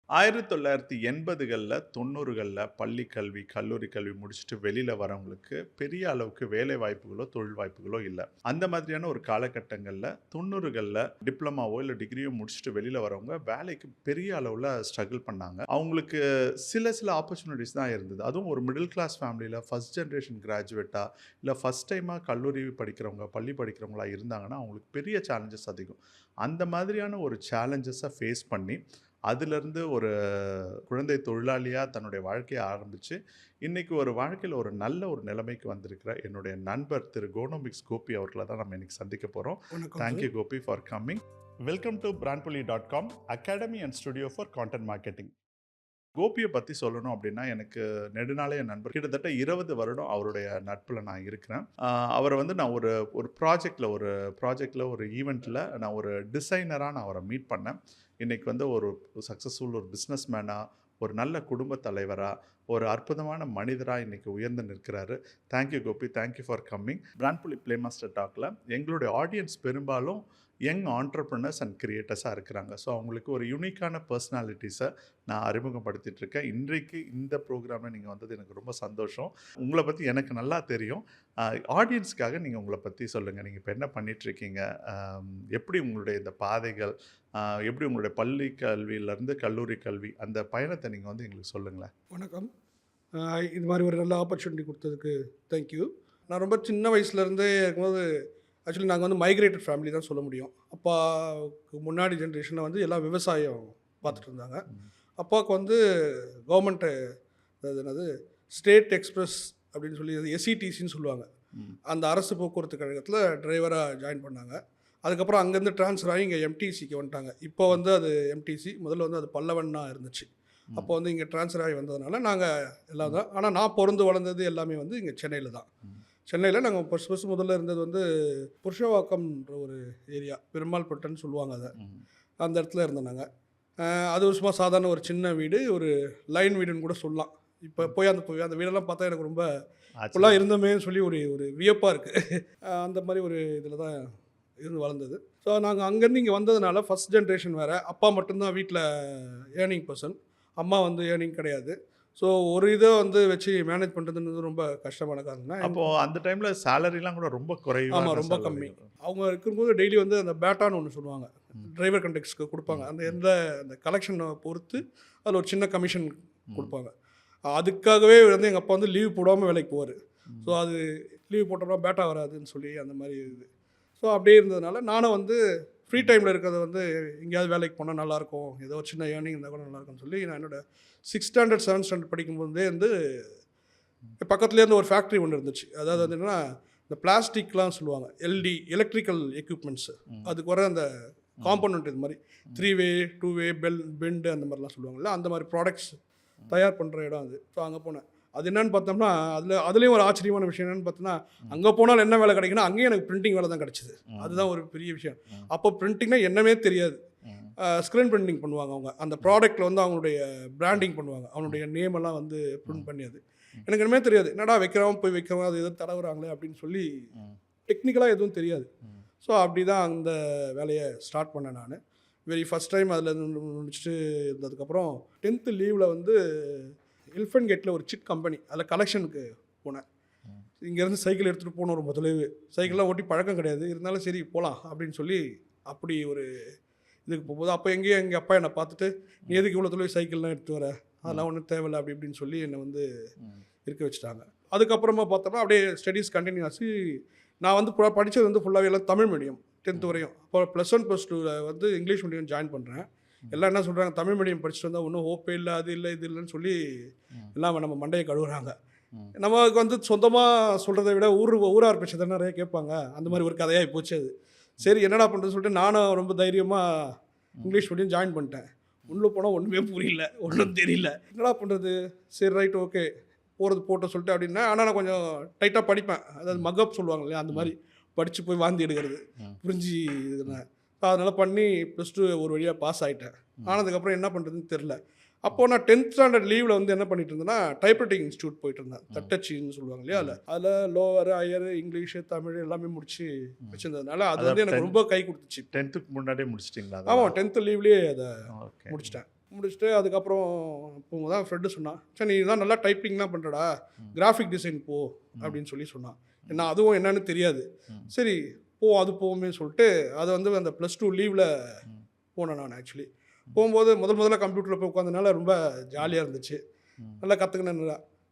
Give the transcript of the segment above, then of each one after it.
1980களில் 90களில் பள்ளி கல்வி, கல்லூரி கல்வி முடிச்சுட்டு வெளியில வரவங்களுக்கு பெரிய அளவுக்கு வேலை வாய்ப்புகளோ, தொழில் வாய்ப்புகளோ இல்ல. அந்த மாதிரியான ஒரு காலகட்டங்கள்ல 90களில் டிப்ளமாவோ இல்ல டிகிரியோ முடிச்சுட்டு வெளியில வரவங்க வேலைக்கு பெரிய அளவுல ஸ்ட்ரகிள் பண்ணாங்க. அவங்களுக்கு சில ஆப்பர்ச்சுனிட்டீஸ் தான் இருந்தது. அதுவும் ஒரு மிடில் கிளாஸ் ஃபேமிலியில ஃபர்ஸ்ட் ஜெனரேஷன் கிராஜுவேட்டா இல்ல ஃபர்ஸ்ட் டைமா கல்லூரி படிக்கிறவங்க, பள்ளி படிக்கிறவங்களா இருந்தாங்கன்னா, அவங்களுக்கு பெரிய சேலஞ்சஸ் அதிகம். அந்த மாதிரியான ஒரு சேலஞ்சஸ ஃபேஸ் பண்ணி அதிலிருந்து ஒரு குழந்தை தொழிலாளியா தன்னுடைய வாழ்க்கைய ஆரம்பிச்சு, இன்னைக்கு ஒரு வாழ்க்கையில ஒரு நல்ல ஒரு நிலைமைக்கு வந்திருக்கிற என்னுடைய நண்பர் திரு கோனோமிக்ஸ் கோபி அவர்கள தான் நம்ம இன்னைக்கு சந்திக்க போறோம். வணக்கம் thank sir. You Gopi for coming. Welcome to brandpulli.com academy and studio for content marketing. கோபிய பத்தி சொல்லணும் அப்டின்னா, எனக்கு நெடுநாளைய நண்பர். கிட்டத்தட்ட 20 வருடம் அவருடைய நட்புல நான் இருக்கிறேன். அவர வந்து நான் ஒரு ஒரு ப்ராஜெக்ட்ல ஒரு ஈவென்ட்ல நான் ஒரு டிசைனரா நான் அவர மீட் பண்ணேன். இன்னைக்கு வந்து ஒரு சக்சஸ்ஃபுல் ஒரு பிசினஸ் மேனா, ஒரு நல்ல குடும்ப தலைவரா, ஒரு அற்புதமான மனிதரா இன்னைக்கு உயர்ந்து நிற்கிறாரு. Thank you Gopi. Thank you for coming. Brandpulli play master டாக்ல எங்களுடைய ஆடியன்ஸ் பெரும்பாலும் யங் ஆன்டர்பிரினர்ஸ் அண்ட் கிரியேட்டர்ஸா இருக்கிறாங்க. ஸோ அவங்களுக்கு ஒரு யூனிக்கான பெர்சனாலிட்டீஸ நான் அறிமுகப்படுத்திட்டு இருக்கேன். இன்றைக்கு இந்த ப்ரோகிராம்ல நீங்க வந்தது எனக்கு ரொம்ப சந்தோஷம். உங்கள பத்தி எனக்கு நல்லா தெரியும். அ ஆடியன்ஸ்க்காக நீங்க உங்கள பத்தி சொல்லுங்க. நீங்க இப்ப என்ன பண்ணிட்டுருக்கீங்க? எப்படி உங்களுடைய இந்த பாதைகள், அ எப்படி உங்களுடைய பள்ளி கல்வியிலருந்து கல்லூரி கல்வி, அந்த பயணத்த நீங்க வந்து எங்களுக்கு சொல்லுங்களேன். வணக்கம். அ இது மாரி ஒரு நல்ல ஆப்பர்ச்சுனிட்டி குடுத்ததுக்கு தேங்க் யூ. நான் ரொம்ப சின்ன வயசுலேருந்தே இருக்கும்போது ஆக்சுவலி நாங்க வந்து மைக்ரேட்டட் ஃபேமிலி தான் சொல்ல முடியும். அப்பாவுக்கு முன்னாடி ஜென்ரேஷன்ல வந்து எல்லாம் விவசாயம் ம். பார்த்துட்டு இருந்தாங்க. ம். அப்பாவுக்கு வந்து கவர்மெண்ட்டு அது என்னது ஸ்டேட் எக்ஸ்பிரஸ் அப்படின்னு சொல்லி எஸ்இடிசின்னு சொல்லுவாங்க. ம். அந்த அரசு போக்குவரத்து கழகத்தில டிரைவரா ஜாயின் பண்ணாங்க. அதுக்கப்புறம் அங்கேருந்து ட்ரான்ஸ்ஃபர் ஆகி இங்க எம்டிசிக்கு வந்துட்டாங்க. இப்போ வந்து அது எம்டிசி. முதல்ல வந்து அது பல்லவன்னா இருந்துச்சு. அப்போ ம். வந்து இங்க ட்ரான்ஸ்ஃபர் ஆகி வந்ததுனால நாங்க எல்லாம் ம். தான். ஆனா நான் பொறந்து வளர்ந்தது எல்லாமே வந்து இங்க சென்னையில தான். ம். சென்னையில நாங்க ஃபர்ஸ்ட் முதல்ல இருந்தது வந்து புருஷவாக்கம்ன்ற ஒரு ஏரியா. பெருமாள்பட்டுன்னு சொல்லுவாங்க அத. ம். அந்த இடத்துல இருந்தோம் நாங்க. அ அது சும்மா சாதாரண ஒரு சின்ன வீடு. ஒரு லைன் வீடுன்னு கூட சொல்லலாம். இப்ப ம். போய் அந்த வீடெல்லாம் பார்த்தா எனக்கு ரொம்ப இப்படிலாம் ஆச்சரியம். இருந்தோமேன்னு சொல்லி ஒரு ஒரு வியப்பா இருக்கு. அந்த மாரி ஒரு இதில தான் இருந்து வளர்ந்தது. ஸோ நாங்க அங்கேருந்து இங்க வந்ததுனால ஃபர்ஸ்ட் ஜெனரேஷன் வேற. அப்பா மட்டும் தான் வீட்ல ஏர்னிங் பெர்சன். அம்மா வந்து ஏர்னிங் கிடையாது. ஸோ ஒரு இத வந்து வச்சு மேனேஜ் பண்றதுன்றது ரொம்ப கஷ்டமான காரணம் தான். அப்போ அந்த டைம்ல சேலரிலாம் கூட ரொம்ப ஆமா குறைவான ரொம்ப கம்மி. சேலரிகள். அவங்க இருக்கும்போது டெய்லி வந்து அந்த பேட்டான்னு ஒண்ணு சொல்லுவாங்க. ம். டிரைவர் கண்டக்டர்ஸ்க்கு குடுப்பாங்க. ம். அந்த ம். எந்த அந்த கலெக்ஷன பொறுத்து அதில ஒரு சின்ன கமிஷன் ம். குடுப்பாங்க. அதுக்காகவே வந்து எங்க அப்பா வந்து லீவ் போடாம வேலைக்கு போவாரு. ஸோ ம். அது லீவ் போட்டோம்னா பேட்டா வராதுன்னு சொல்லி அந்த மாரி இது. ஸோ அப்படியே இருந்ததுனால நானும் வந்து ஃப்ரீ ம். டைம்ல இருக்கிறத வந்து எங்கேயாவது வேலைக்கு போனா நல்லாயிருக்கும். ஏதோ ஒரு சின்ன ஏர்னிங் இருந்தா கூட நல்லாயிருக்கும்னு சொல்லி நான் என்னோட 6 ஸ்டாண்டர்ட், 7 ஸ்டாண்டர்ட் படிக்கும்போதே வந்து ம். பக்கத்துலேயே இருந்து ஒரு ஃபேக்ட்ரி ஒண்ணு இருந்துச்சு. அதாவது ம். வந்து என்னன்னா, இந்த பிளாஸ்டிக்லாம் சொல்லுவாங்க. LT electrical equipments. ம். அதுக்கு வர அந்த ம். காம்போனன்ட் இது மாரி. ம். 3 வே, 2 வே, பெண்ட் அந்த மாரிலாம் சொல்லுவாங்கல்ல. அந்த மாரி ப்ராடக்ட்ஸ் ம். தயார் பண்ற இடம் அது. ஸோ அங்க போனேன். அது என்னன்னு பார்த்தோம்னா, அதுலயும் ஒரு ஆச்சரியமான விஷயம் என்னன்னு பார்த்தோம்னா, ம். அங்க போனாலும் என்ன வேலை கிடைக்கும்னா, அங்கேயும் எனக்கு பிரிண்டிங் வேலை தான் கிடைச்சது. ம். அதுதான் ஒரு பெரிய விஷயம். ம். அப்போ பிரிண்டிங்னா என்னன்னே தெரியாது. ம். ஸ்க்ரீன் பிரிண்டிங் பண்ணுவாங்க அவங்க. அந்த ம். ப்ராடக்ட்ல வந்து அவங்களுடைய ம். பிராண்டிங் பண்ணுவாங்க. ம். அவனுடைய நேம் எல்லாம் வந்து பிரிண்ட் ம். பண்ணி அது. ம். எனக்கு ஒண்ணுமே தெரியாது. என்னடா வைக்கிறவன் போய் வைக்கிறவன் அது ஏதோ தடவுறாங்களே அப்படின்னு சொல்லி ம். டெக்னிக்கலா எதுவும் தெரியாது. ம். ஸோ அப்படி தான் அந்த வேலைய ஸ்டார்ட் பண்ணேன் நானு. வெரி ஃபர்ஸ்ட் டைம் அதில முடிச்சுட்டு இருந்ததுக்கப்புறம் 10த் லீவ்ல வந்து எலிஃபண்ட் கேட்ல ஒரு சிட் கம்பெனி. அதில கலெக்ஷனுக்கு போனேன். ம். இங்கேருந்து சைக்கிள் எடுத்துகிட்டு போனோம் ரொம்ப தொலைவு. சைக்கிள்லாம் ஓட்டி பழக்கம் கிடையாது. இருந்தாலும் சரி போலாம் அப்படின்னு சொல்லி அப்படி ஒரு இதுக்கு போகும்போது, அப்போ எங்கேயும் எங்க அப்பா என்ன பார்த்துட்டு, "நீ ம். எதுக்கு இவ்வளோ தொலைவு சைக்கிள்லாம் எடுத்துட்டு வர? ம். அதெல்லாம் ஒண்ணும் தேவையில்ல." அப்படி இப்படின்னு சொல்லி என்ன வந்து ம். இருக்க வச்சுட்டாங்க. அதுக்கப்புறமா பார்த்தோம்னா, அப்படியே ஸ்டடீஸ் கன்டின்யூ ஆச்சு. நான் வந்து படிச்சது வந்து ஃபுல்லாவே எல்லாம் தமிழ் மீடியம் 10த் ம். வரையும். அப்போ +1, +2ல வந்து இங்கிலீஷ் மீடியம் ஜாயின் பண்றேன். ம். எல்லாம் என்ன சொல்றாங்க, தமிழ் மீடியம் படிச்சுட்டு வந்தா ஒண்ணும் ஹோப்பே இல்ல, அது இல்ல, இது இல்லன்னு சொல்லி ம். எல்லாம் நம்ம மண்டைய கழுவுறாங்க. ம். நமக்கு வந்து சொந்தமா சொல்றத விட ஊரார் பேச்ச தானே நெறைய கேட்பாங்க. அந்த ம். மாரி ஒரு கதையாயி போச்சு அது. ம். சரி என்னடா பண்றதுன்னு சொல்லிட்டு நானும் ரொம்ப தைரியமா ம். இங்கிலீஷ் மீடியம் ஜாயின் பண்ணிட்டேன். ம். உள்ள போனா ஒண்ணுமே புரியல. ஒண்ணும் தெரியல. என்னடா பண்றது? சரி ரைட் ஓகே. போறது போட்டும் சொல்லிட்டு அப்படின்னேன். ஆனா நான் கொஞ்சம் டைட்டா படிப்பேன். அதாவது ம். மக்கப் சொல்லுவாங்க இல்லையா? அந்த ம். மாரி படிச்சு போய் வாந்தி எடுக்கிறது. ம். புரிஞ்சு ம். இதுனேன். அதனால பண்ணி +2 ஒரு வழியா பாஸ் ஆயிட்டேன். ம். ஆனதுக்கப்புறம் என்ன பண்றதுன்னு தெரியல. ம். அப்போ நான் 10த் ஸ்டாண்டர்ட் லீவ்ல வந்து என்ன பண்ணிட்டு இருந்தேன்னா, டைப்ரைட்டிங் இன்ஸ்டிடியூட் போயிட்டு இருந்தேன். ம். தட்டச்சுன்னு சொல்லுவாங்க இல்லையா? ம். அதுல லோவர், ஹையர், இங்கிலீஷ், தமிழ் எல்லாமே முடிச்சு ம். வச்சிருந்ததுனால, அது அத வந்து எனக்கு ரொம்ப கை குடுத்துச்சு. 10th முன்னாடியே முடிச்சிட்டீங்களா ஆமா அதெல்லாம்? 10த் லீவ்லயே அத ஓகே. முடிச்சுட்டேன். முடிச்சுட்டு அதுக்கப்புறம் போகும்போது தான் ஃப்ரெண்டு சொன்னான், சரி நீ தான் நல்லா டைப்பிங்லாம் பண்ணுறடா, கிராஃபிக் டிசைன் போ அப்படின்னு சொன்னான். என்ன அதுவும் என்னன்னு தெரியாது. சரி அது போவோமே சொல்லிட்டு அதை வந்து அந்த +2 லீவில் போனேன் நான். ஆக்சுவலி போகும்போது முதல்ல கம்ப்யூட்டரில் போய் உட்காந்தனால ரொம்ப ஜாலியாக இருந்துச்சு, நல்லா கற்றுக்கினேன்.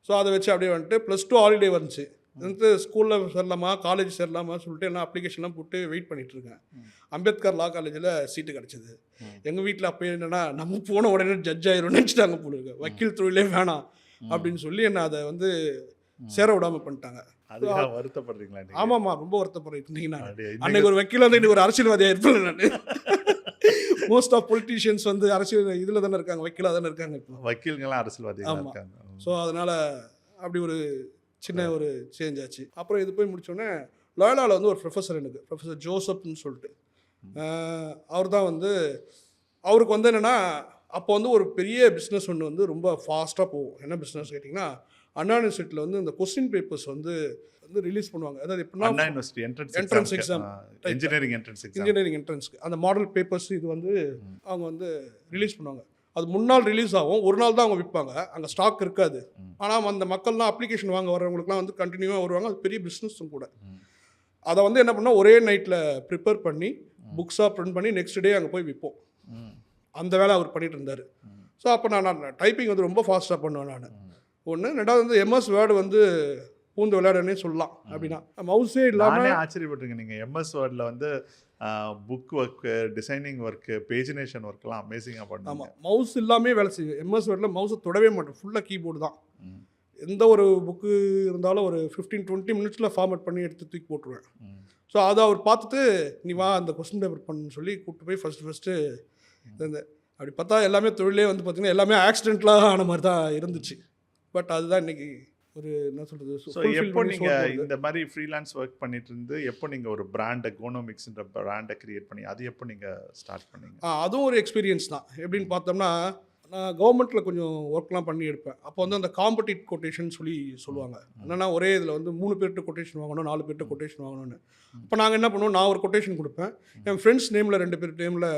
ஸோ அதை வச்சு அப்படியே வந்துட்டு +2 ஹாலிடே வந்துச்சு. வந்து ஸ்கூலில் சேரலாமா காலேஜ் சேரலாமா சொல்லிட்டு எல்லாம் அப்ளிகேஷன்லாம் போட்டு வெயிட் பண்ணிகிட்ருக்கேன். அம்பேத்கர் லா காலேஜில் சீட்டு கிடச்சிது. எங்கள் வீட்டில் அப்போ என்னென்னா நம்ம போன உடனே ஜட்ஜ் ஆயிரும் நினச்சிட்டாங்க போல இருக்கு, வக்கீல் தொழிலே வேணாம் அப்படின்னு சொல்லி என்னை அதை வந்து சேர விடாமல் பண்ணிட்டாங்க. அதுக்காக வருத்தப்படுறீங்களா? ஆமாம்மா, ரொம்ப வருத்தப்படுறேன். இருந்தீங்கன்னா அன்னைக்கு ஒரு வக்கீல் வந்து இன்னைக்கு ஒரு அரசியல்வாதியாக இருப்பேன் நான். மோஸ்ட் ஆஃப் பொலிட்டீஷியன்ஸ் வந்து அரசியல் இதில் தானே இருக்காங்க, வக்கீலாக தானே இருக்காங்க இப்போ. வக்கீல்கள்லாம் அரசியல்வாதிகள் இருக்காங்க. ஸோ அதனால் அப்படி ஒரு சின்ன ஒரு சேஞ்ச் ஆச்சு. அப்புறம் இது போய் முடித்தோடனே லோயலாவில் வந்து ஒரு ப்ரொஃபஸர், எனக்கு ப்ரொஃபஸர் ஜோசப்னு சொல்லிட்டு, அவர் தான் வந்து அவருக்கு வந்து என்னென்னா அப்போ வந்து ஒரு பெரிய பிஸ்னஸ் ஒன்று வந்து ரொம்ப ஃபாஸ்ட்டாக போகும். என்ன பிஸ்னஸ் கேட்டிங்கன்னா, அண்ணா யூனிவர்சிட்டியில் வந்து இந்த கொஸ்டின் பேப்பர்ஸ் வந்து ரிலீஸ் பண்ணுவாங்க. அதாவது எப்படின்னா அண்ணா யூனிவர்சிட்டி என்ட்ரன்ஸ் எக்ஸாம், இன்ஜினியரிங் என்ட்ரன்ஸ்க்கு அந்த மாடல் பேப்பர்ஸ் இது வந்து அவங்க வந்து ரிலீஸ் பண்ணுவாங்க. அது முன்னாள் ரிலீஸ் ஆகும், ஒரு நாள் தான் அவங்க விற்பாங்க, அங்கே ஸ்டாக் இருக்காது. ஆனால் அந்த மக்கள்லாம் அப்ளிகேஷன் வாங்க வரவங்களுக்குலாம் வந்து கண்டினியூவாக வருவாங்க. அது பெரிய பிஸ்னஸும் கூட. அதை வந்து என்ன பண்ணால் ஒரே நைட்டில் ப்ரிப்பேர் பண்ணி புக்ஸாக ப்ரிண்ட் பண்ணி நெக்ஸ்ட் டே அங்கே போய் விற்போம். அந்த வேலை அவர் பண்ணிகிட்டு இருந்தார். ஸோ அப்போ நான் டைப்பிங் வந்து ரொம்ப ஃபாஸ்ட்டாக பண்ணுவேன் நான். ஒன்று. ரெண்டாவது வந்து MS வேர்டு வந்து பூந்து விளையாடனே சொல்லலாம். அப்படின்னா மவுஸே இல்லாமல் ஆச்சரியப்பட்டிருங்க நீங்கள். MS வேர்டில் வந்து book work, designing work, pagination ஒர்க்கெலாம் அமேசிங்காக பண்ணுவாங்க. ஆமாம், மவுஸ் இல்லாமல் வேலை செய்யும். MS வேர்டில் மவுஸை தொடவே மாட்டேன், ஃபுல்லாக கீபோர்டு தான். எந்த ஒரு புக்கு இருந்தாலும் ஒரு 15-20 மினிட்ஸில் ஃபார்மேட் பண்ணி எடுத்து தூக்கி போட்டுருவேன். ஸோ அதை அவர் பார்த்துட்டு நீ வா அந்த கொஸ்டின் பேப்பர் பண்ணுன்னு சொல்லி கூப்பிட்டு போய் ஃபஸ்ட்டு இந்த அப்படி பார்த்தா எல்லாமே தொழிலே வந்து பார்த்திங்கன்னா எல்லாமே ஆக்சிடென்ட்லாக ஆன மாதிரி தான் இருந்துச்சு. பட் அதுதான் இன்றைக்கி ஒரு என்ன சொல்கிறது. ஸோ எப்போ நீங்கள் இந்த மாதிரி ஃப்ரீலான்ஸ் ஒர்க் பண்ணிட்டு இருந்து எப்போ நீங்கள் ஒரு பிராண்டை கோனோமிக்ஸ்ன்ற பிராண்டை கிரியேட் பண்ணி அது எப்போ நீங்கள் ஸ்டார்ட் பண்ணீங்க? அதுவும் ஒரு எக்ஸ்பீரியன்ஸ் தான். எப்படின்னு பார்த்தோம்னா, நான் கவர்மெண்ட்டில் கொஞ்சம் ஒர்க்லாம் பண்ணி எடுப்பேன். அப்போ வந்து அந்த காம்படிட் கொட்டேஷன் சொல்லி சொல்லுவாங்க. என்னென்னா ஒரே இதில் வந்து 3 பேர்கிட்ட கொட்டேஷன் வாங்கணும், 4 பேர்கிட்ட கொட்டேஷன் வாங்கணும்னு. இப்போ நாங்கள் என்ன பண்ணுவோம், நான் ஒரு கொட்டேஷன் கொடுப்பேன், என் ஃப்ரெண்ட்ஸ் நேமில் 2 பேர் நேமில்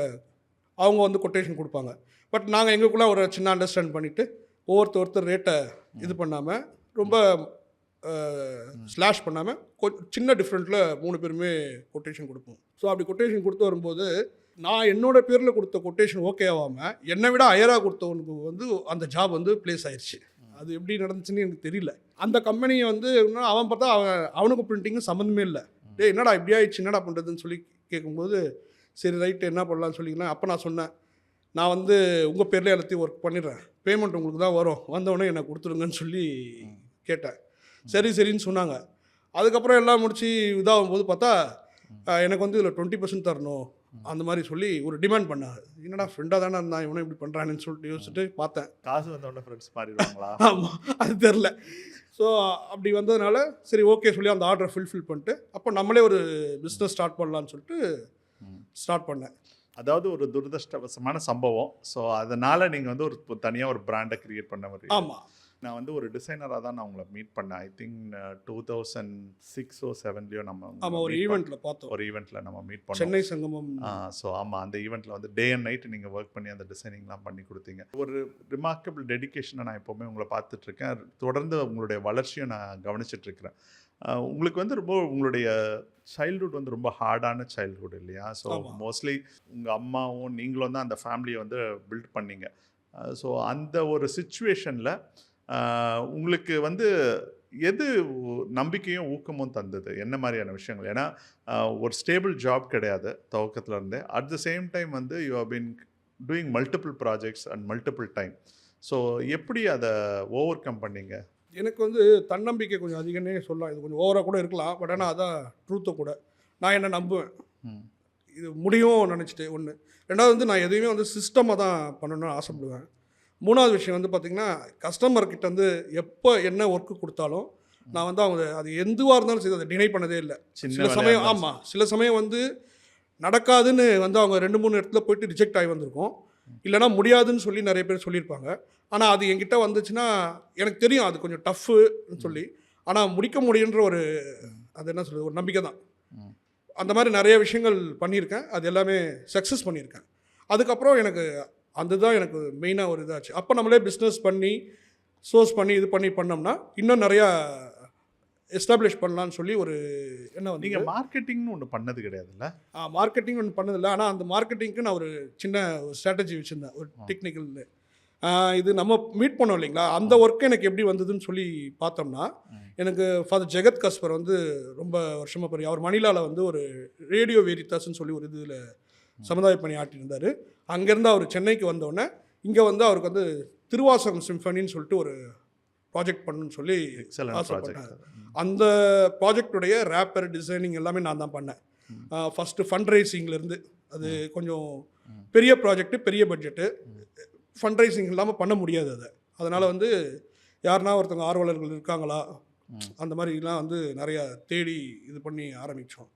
அவங்க வந்து கொட்டேஷன் கொடுப்பாங்க. பட் நாங்கள் எங்களுக்குள்ளே ஒரு சின்ன அண்டர்ஸ்டாண்ட் பண்ணிவிட்டு ஒருத்தர் ரேட்டை இது பண்ணாமல் ரொம்ப ஸ்லாஷ் பண்ணாமல் சின்ன டிஃப்ரெண்ட்டில் 3 பேருமே கொட்டேஷன் கொடுப்போம். ஸோ அப்படி கொட்டேஷன் கொடுத்து வரும்போது நான் என்னோடய பேரில் கொடுத்த கொட்டேஷன் ஓகே ஆகாமல் என்னை விட ஹையராக கொடுத்தவனுக்கு வந்து அந்த ஜாப் வந்து ப்ளேஸ் ஆயிடுச்சு. அது எப்படி நடந்துச்சுன்னு எனக்கு தெரியல. அந்த கம்பெனியை வந்து அவன் பார்த்தா அவனுக்கு பிரிண்டிங்கும் சம்மந்தமே இல்லை. என்னடா இப்படி ஆயிடுச்சு, என்னடா பண்ணுறதுன்னு சொல்லி கேட்கும்போது சரி ரைட்டு என்ன பண்ணலான்னு சொல்லிக்கலாம். அப்போ நான் சொன்னேன், நான் வந்து உங்கள் பேர்லேயே எல்லாத்தையும் ஒர்க் பண்ணிடுறேன், பேமெண்ட் உங்களுக்கு தான் வரும், வந்தவொடனே என்னை கொடுத்துருங்கன்னு சொல்லி கேட்டேன். சரின்னு சொன்னாங்க. அதுக்கப்புறம் எல்லாம் முடிச்சு இதாகும்போது பார்த்தா எனக்கு வந்து இதில் 20% தரணும் அந்த மாதிரி சொல்லி ஒரு டிமாண்ட் பண்ணாங்க. என்னடா ஃப்ரெண்டாக தானே இருந்தான், இவனை இப்படி பண்ணுறான்னு சொல்லிட்டு யோசிச்சுட்டு பார்த்தேன். காசு வந்தவொடனே ஃப்ரெண்ட்ஸ் மாறிடுவாங்களா? ஆமாம், அது தெரில. ஸோ அப்படி வந்ததுனால சரி ஓகே சொல்லி அந்த ஆர்டரை ஃபில் பண்ணிட்டு அப்போ நம்மளே ஒரு பிஸ்னஸ் ஸ்டார்ட் பண்ணலான்னு சொல்லிட்டு ஸ்டார்ட் பண்ணேன். அதாவது ஒரு துரதிருஷ்டவசமான சம்பவம். ஸோ அதனால் நீங்கள் வந்து ஒரு தனியாக ஒரு பிராண்டை கிரியேட் பண்ண மாதிரி. ஆமாம், நான் வந்து ஒரு டிசைனராக தான் நான் உங்களை மீட் பண்ணேன். ஐ திங்க் 2006 or 2007 நம்ம ஒரு ஈவெண்ட்டில் பார்த்தோம். ஒரு ஈவெண்ட்டில் நம்ம மீட் பண்ணோம், சென்னை சங்கமம். ஸோ ஆமாம், அந்த ஈவெண்ட்டில் வந்து டே அண்ட் நைட் நீங்கள் ஒர்க் பண்ணி அந்த டிசைனிங்லாம் பண்ணி கொடுத்தீங்க. ஒரு ரிமார்க்கபிள் டெடிகேஷனை நான் எப்போவுமே உங்களை பார்த்துட்ருக்கேன். தொடர்ந்து உங்களுடைய வளர்ச்சியை நான் கவனிச்சிட்ருக்கிறேன். உங்களுக்கு வந்து ரொம்ப உங்களுடைய சைல்ட்ஹுட் வந்து ரொம்ப ஹார்டான சைல்ட்ஹுட் இல்லையா? ஸோ மோஸ்ட்லி உங்கள் அம்மாவும் நீங்களும் தான் அந்த ஃபேமிலியை வந்து பில்ட் பண்ணீங்க. ஸோ அந்த ஒரு சிச்சுவேஷனில் உங்களுக்கு வந்து எது நம்பிக்கையும் ஊக்கமும் தந்தது? என்ன மாதிரியான விஷயங்கள்? ஏன்னா ஒரு ஸ்டேபிள் ஜாப் கிடையாது துவக்கத்தில் இருந்தே. அட் த சேம் டைம் வந்து you have been doing multiple projects and multiple time. So எப்படி அதை ஓவர் கம் பண்ணீங்க? எனக்கு வந்து தன்னம்பிக்கை கொஞ்சம் அதிகம்னே சொல்லலாம். இது கொஞ்சம் ஓவராக கூட இருக்கலாம், பட் ஆனால் அதான் ட்ரூத்தை கூட. நான் என்ன நம்புவேன், இது முடியும் நினச்சிட்டு. ஒன்று. ரெண்டாவது வந்து நான் எதையுமே வந்து சிஸ்டமாக தான் பண்ணணும்னு ஆசைப்படுவேன். மூணாவது விஷயம் வந்து பார்த்திங்கன்னா, கஸ்டமர்கிட்ட வந்து எப்போ என்ன ஒர்க்கு கொடுத்தாலும் நான் வந்து அவங்க அது எதுவாக இருந்தாலும் சரி அதை டினை பண்ணதே இல்லை. சில சமயம் சில சமயம் வந்து நடக்காதுன்னு வந்து அவங்க 2-3 இடத்துல போயிட்டு ரிஜெக்ட் ஆகி வந்திருக்கோம். இல்லைனா முடியாதுன்னு சொல்லி நிறைய பேர் சொல்லியிருப்பாங்க. ஆனால் அது என்கிட்ட வந்துச்சுன்னா எனக்கு தெரியும் அது கொஞ்சம் டஃப்னு சொல்லி, ஆனால் முடிக்க முடியுன்ற ஒரு அது என்ன சொல்கிறது ஒரு நம்பிக்கை தான். அந்த மாதிரி நிறைய விஷயங்கள் பண்ணியிருக்கேன், அது எல்லாமே சக்ஸஸ் பண்ணியிருக்கேன். அதுக்கப்புறம் எனக்கு அதுதான் எனக்கு மெயினாக ஒரு இதாச்சு. அப்போ நம்மளே பிஸ்னஸ் பண்ணி சோர்ஸ் பண்ணி இது பண்ணோம்னா இன்னும் நிறையா எஸ்டாப்ளிஷ் பண்ணலான்னு சொல்லி ஒரு எண்ணம் வந்து. நீங்கள் மார்க்கெட்டிங்னு ஒன்று பண்ணது கிடையாதுல்ல? மார்க்கெட்டிங் ஒன்று பண்ணதில்லை. ஆனால் அந்த மார்க்கெட்டிங்க்கு நான் ஒரு சின்ன ஸ்ட்ராட்டஜி வச்சுருந்தேன், ஒரு டெக்னிக்கல். இது நம்ம மீட் பண்ணோம் இல்லைங்களா, அந்த ஒர்க்கு எனக்கு எப்படி வந்ததுன்னு சொல்லி பார்த்தோம்னா, எனக்கு ஃபாதர் ஜெகத் கஸ்பர் வந்து ரொம்ப வருஷமாக பெரிய அவர் மணிலாவில் வந்து ஒரு ரேடியோ வெரிதாஸ்ன்னு சொல்லி ஒரு இதில் சமுதாய பணி ஆட்டியிருந்தார். அங்கேருந்து அவர் சென்னைக்கு வந்தோடனே இங்கே வந்து அவருக்கு வந்து திருவாசகம் சிம்ஃபனின்னு சொல்லிட்டு ஒரு ப்ராஜெக்ட் பண்ணணும்னு சொல்லி ஆசைப்பட்டார். அந்த ப்ராஜெக்டுடைய ரேப்பர் டிசைனிங் எல்லாமே நான் தான் பண்ணேன். ஃபஸ்ட்டு ஃபண்ட் ரைசிங்லேருந்து, அது கொஞ்சம் பெரிய ப்ராஜெக்ட்டு, பெரிய பட்ஜெட்டு, ஃபண்ட் ரைசிங் இல்லாமல் பண்ண முடியாது அதை. அதனால் வந்து யாருன்னா ஒருத்தவங்க ஆர்வலர்கள் இருக்காங்களா அந்த மாதிரிலாம் வந்து நிறையா தேடி இது பண்ணி ஆரம்பித்தோம்.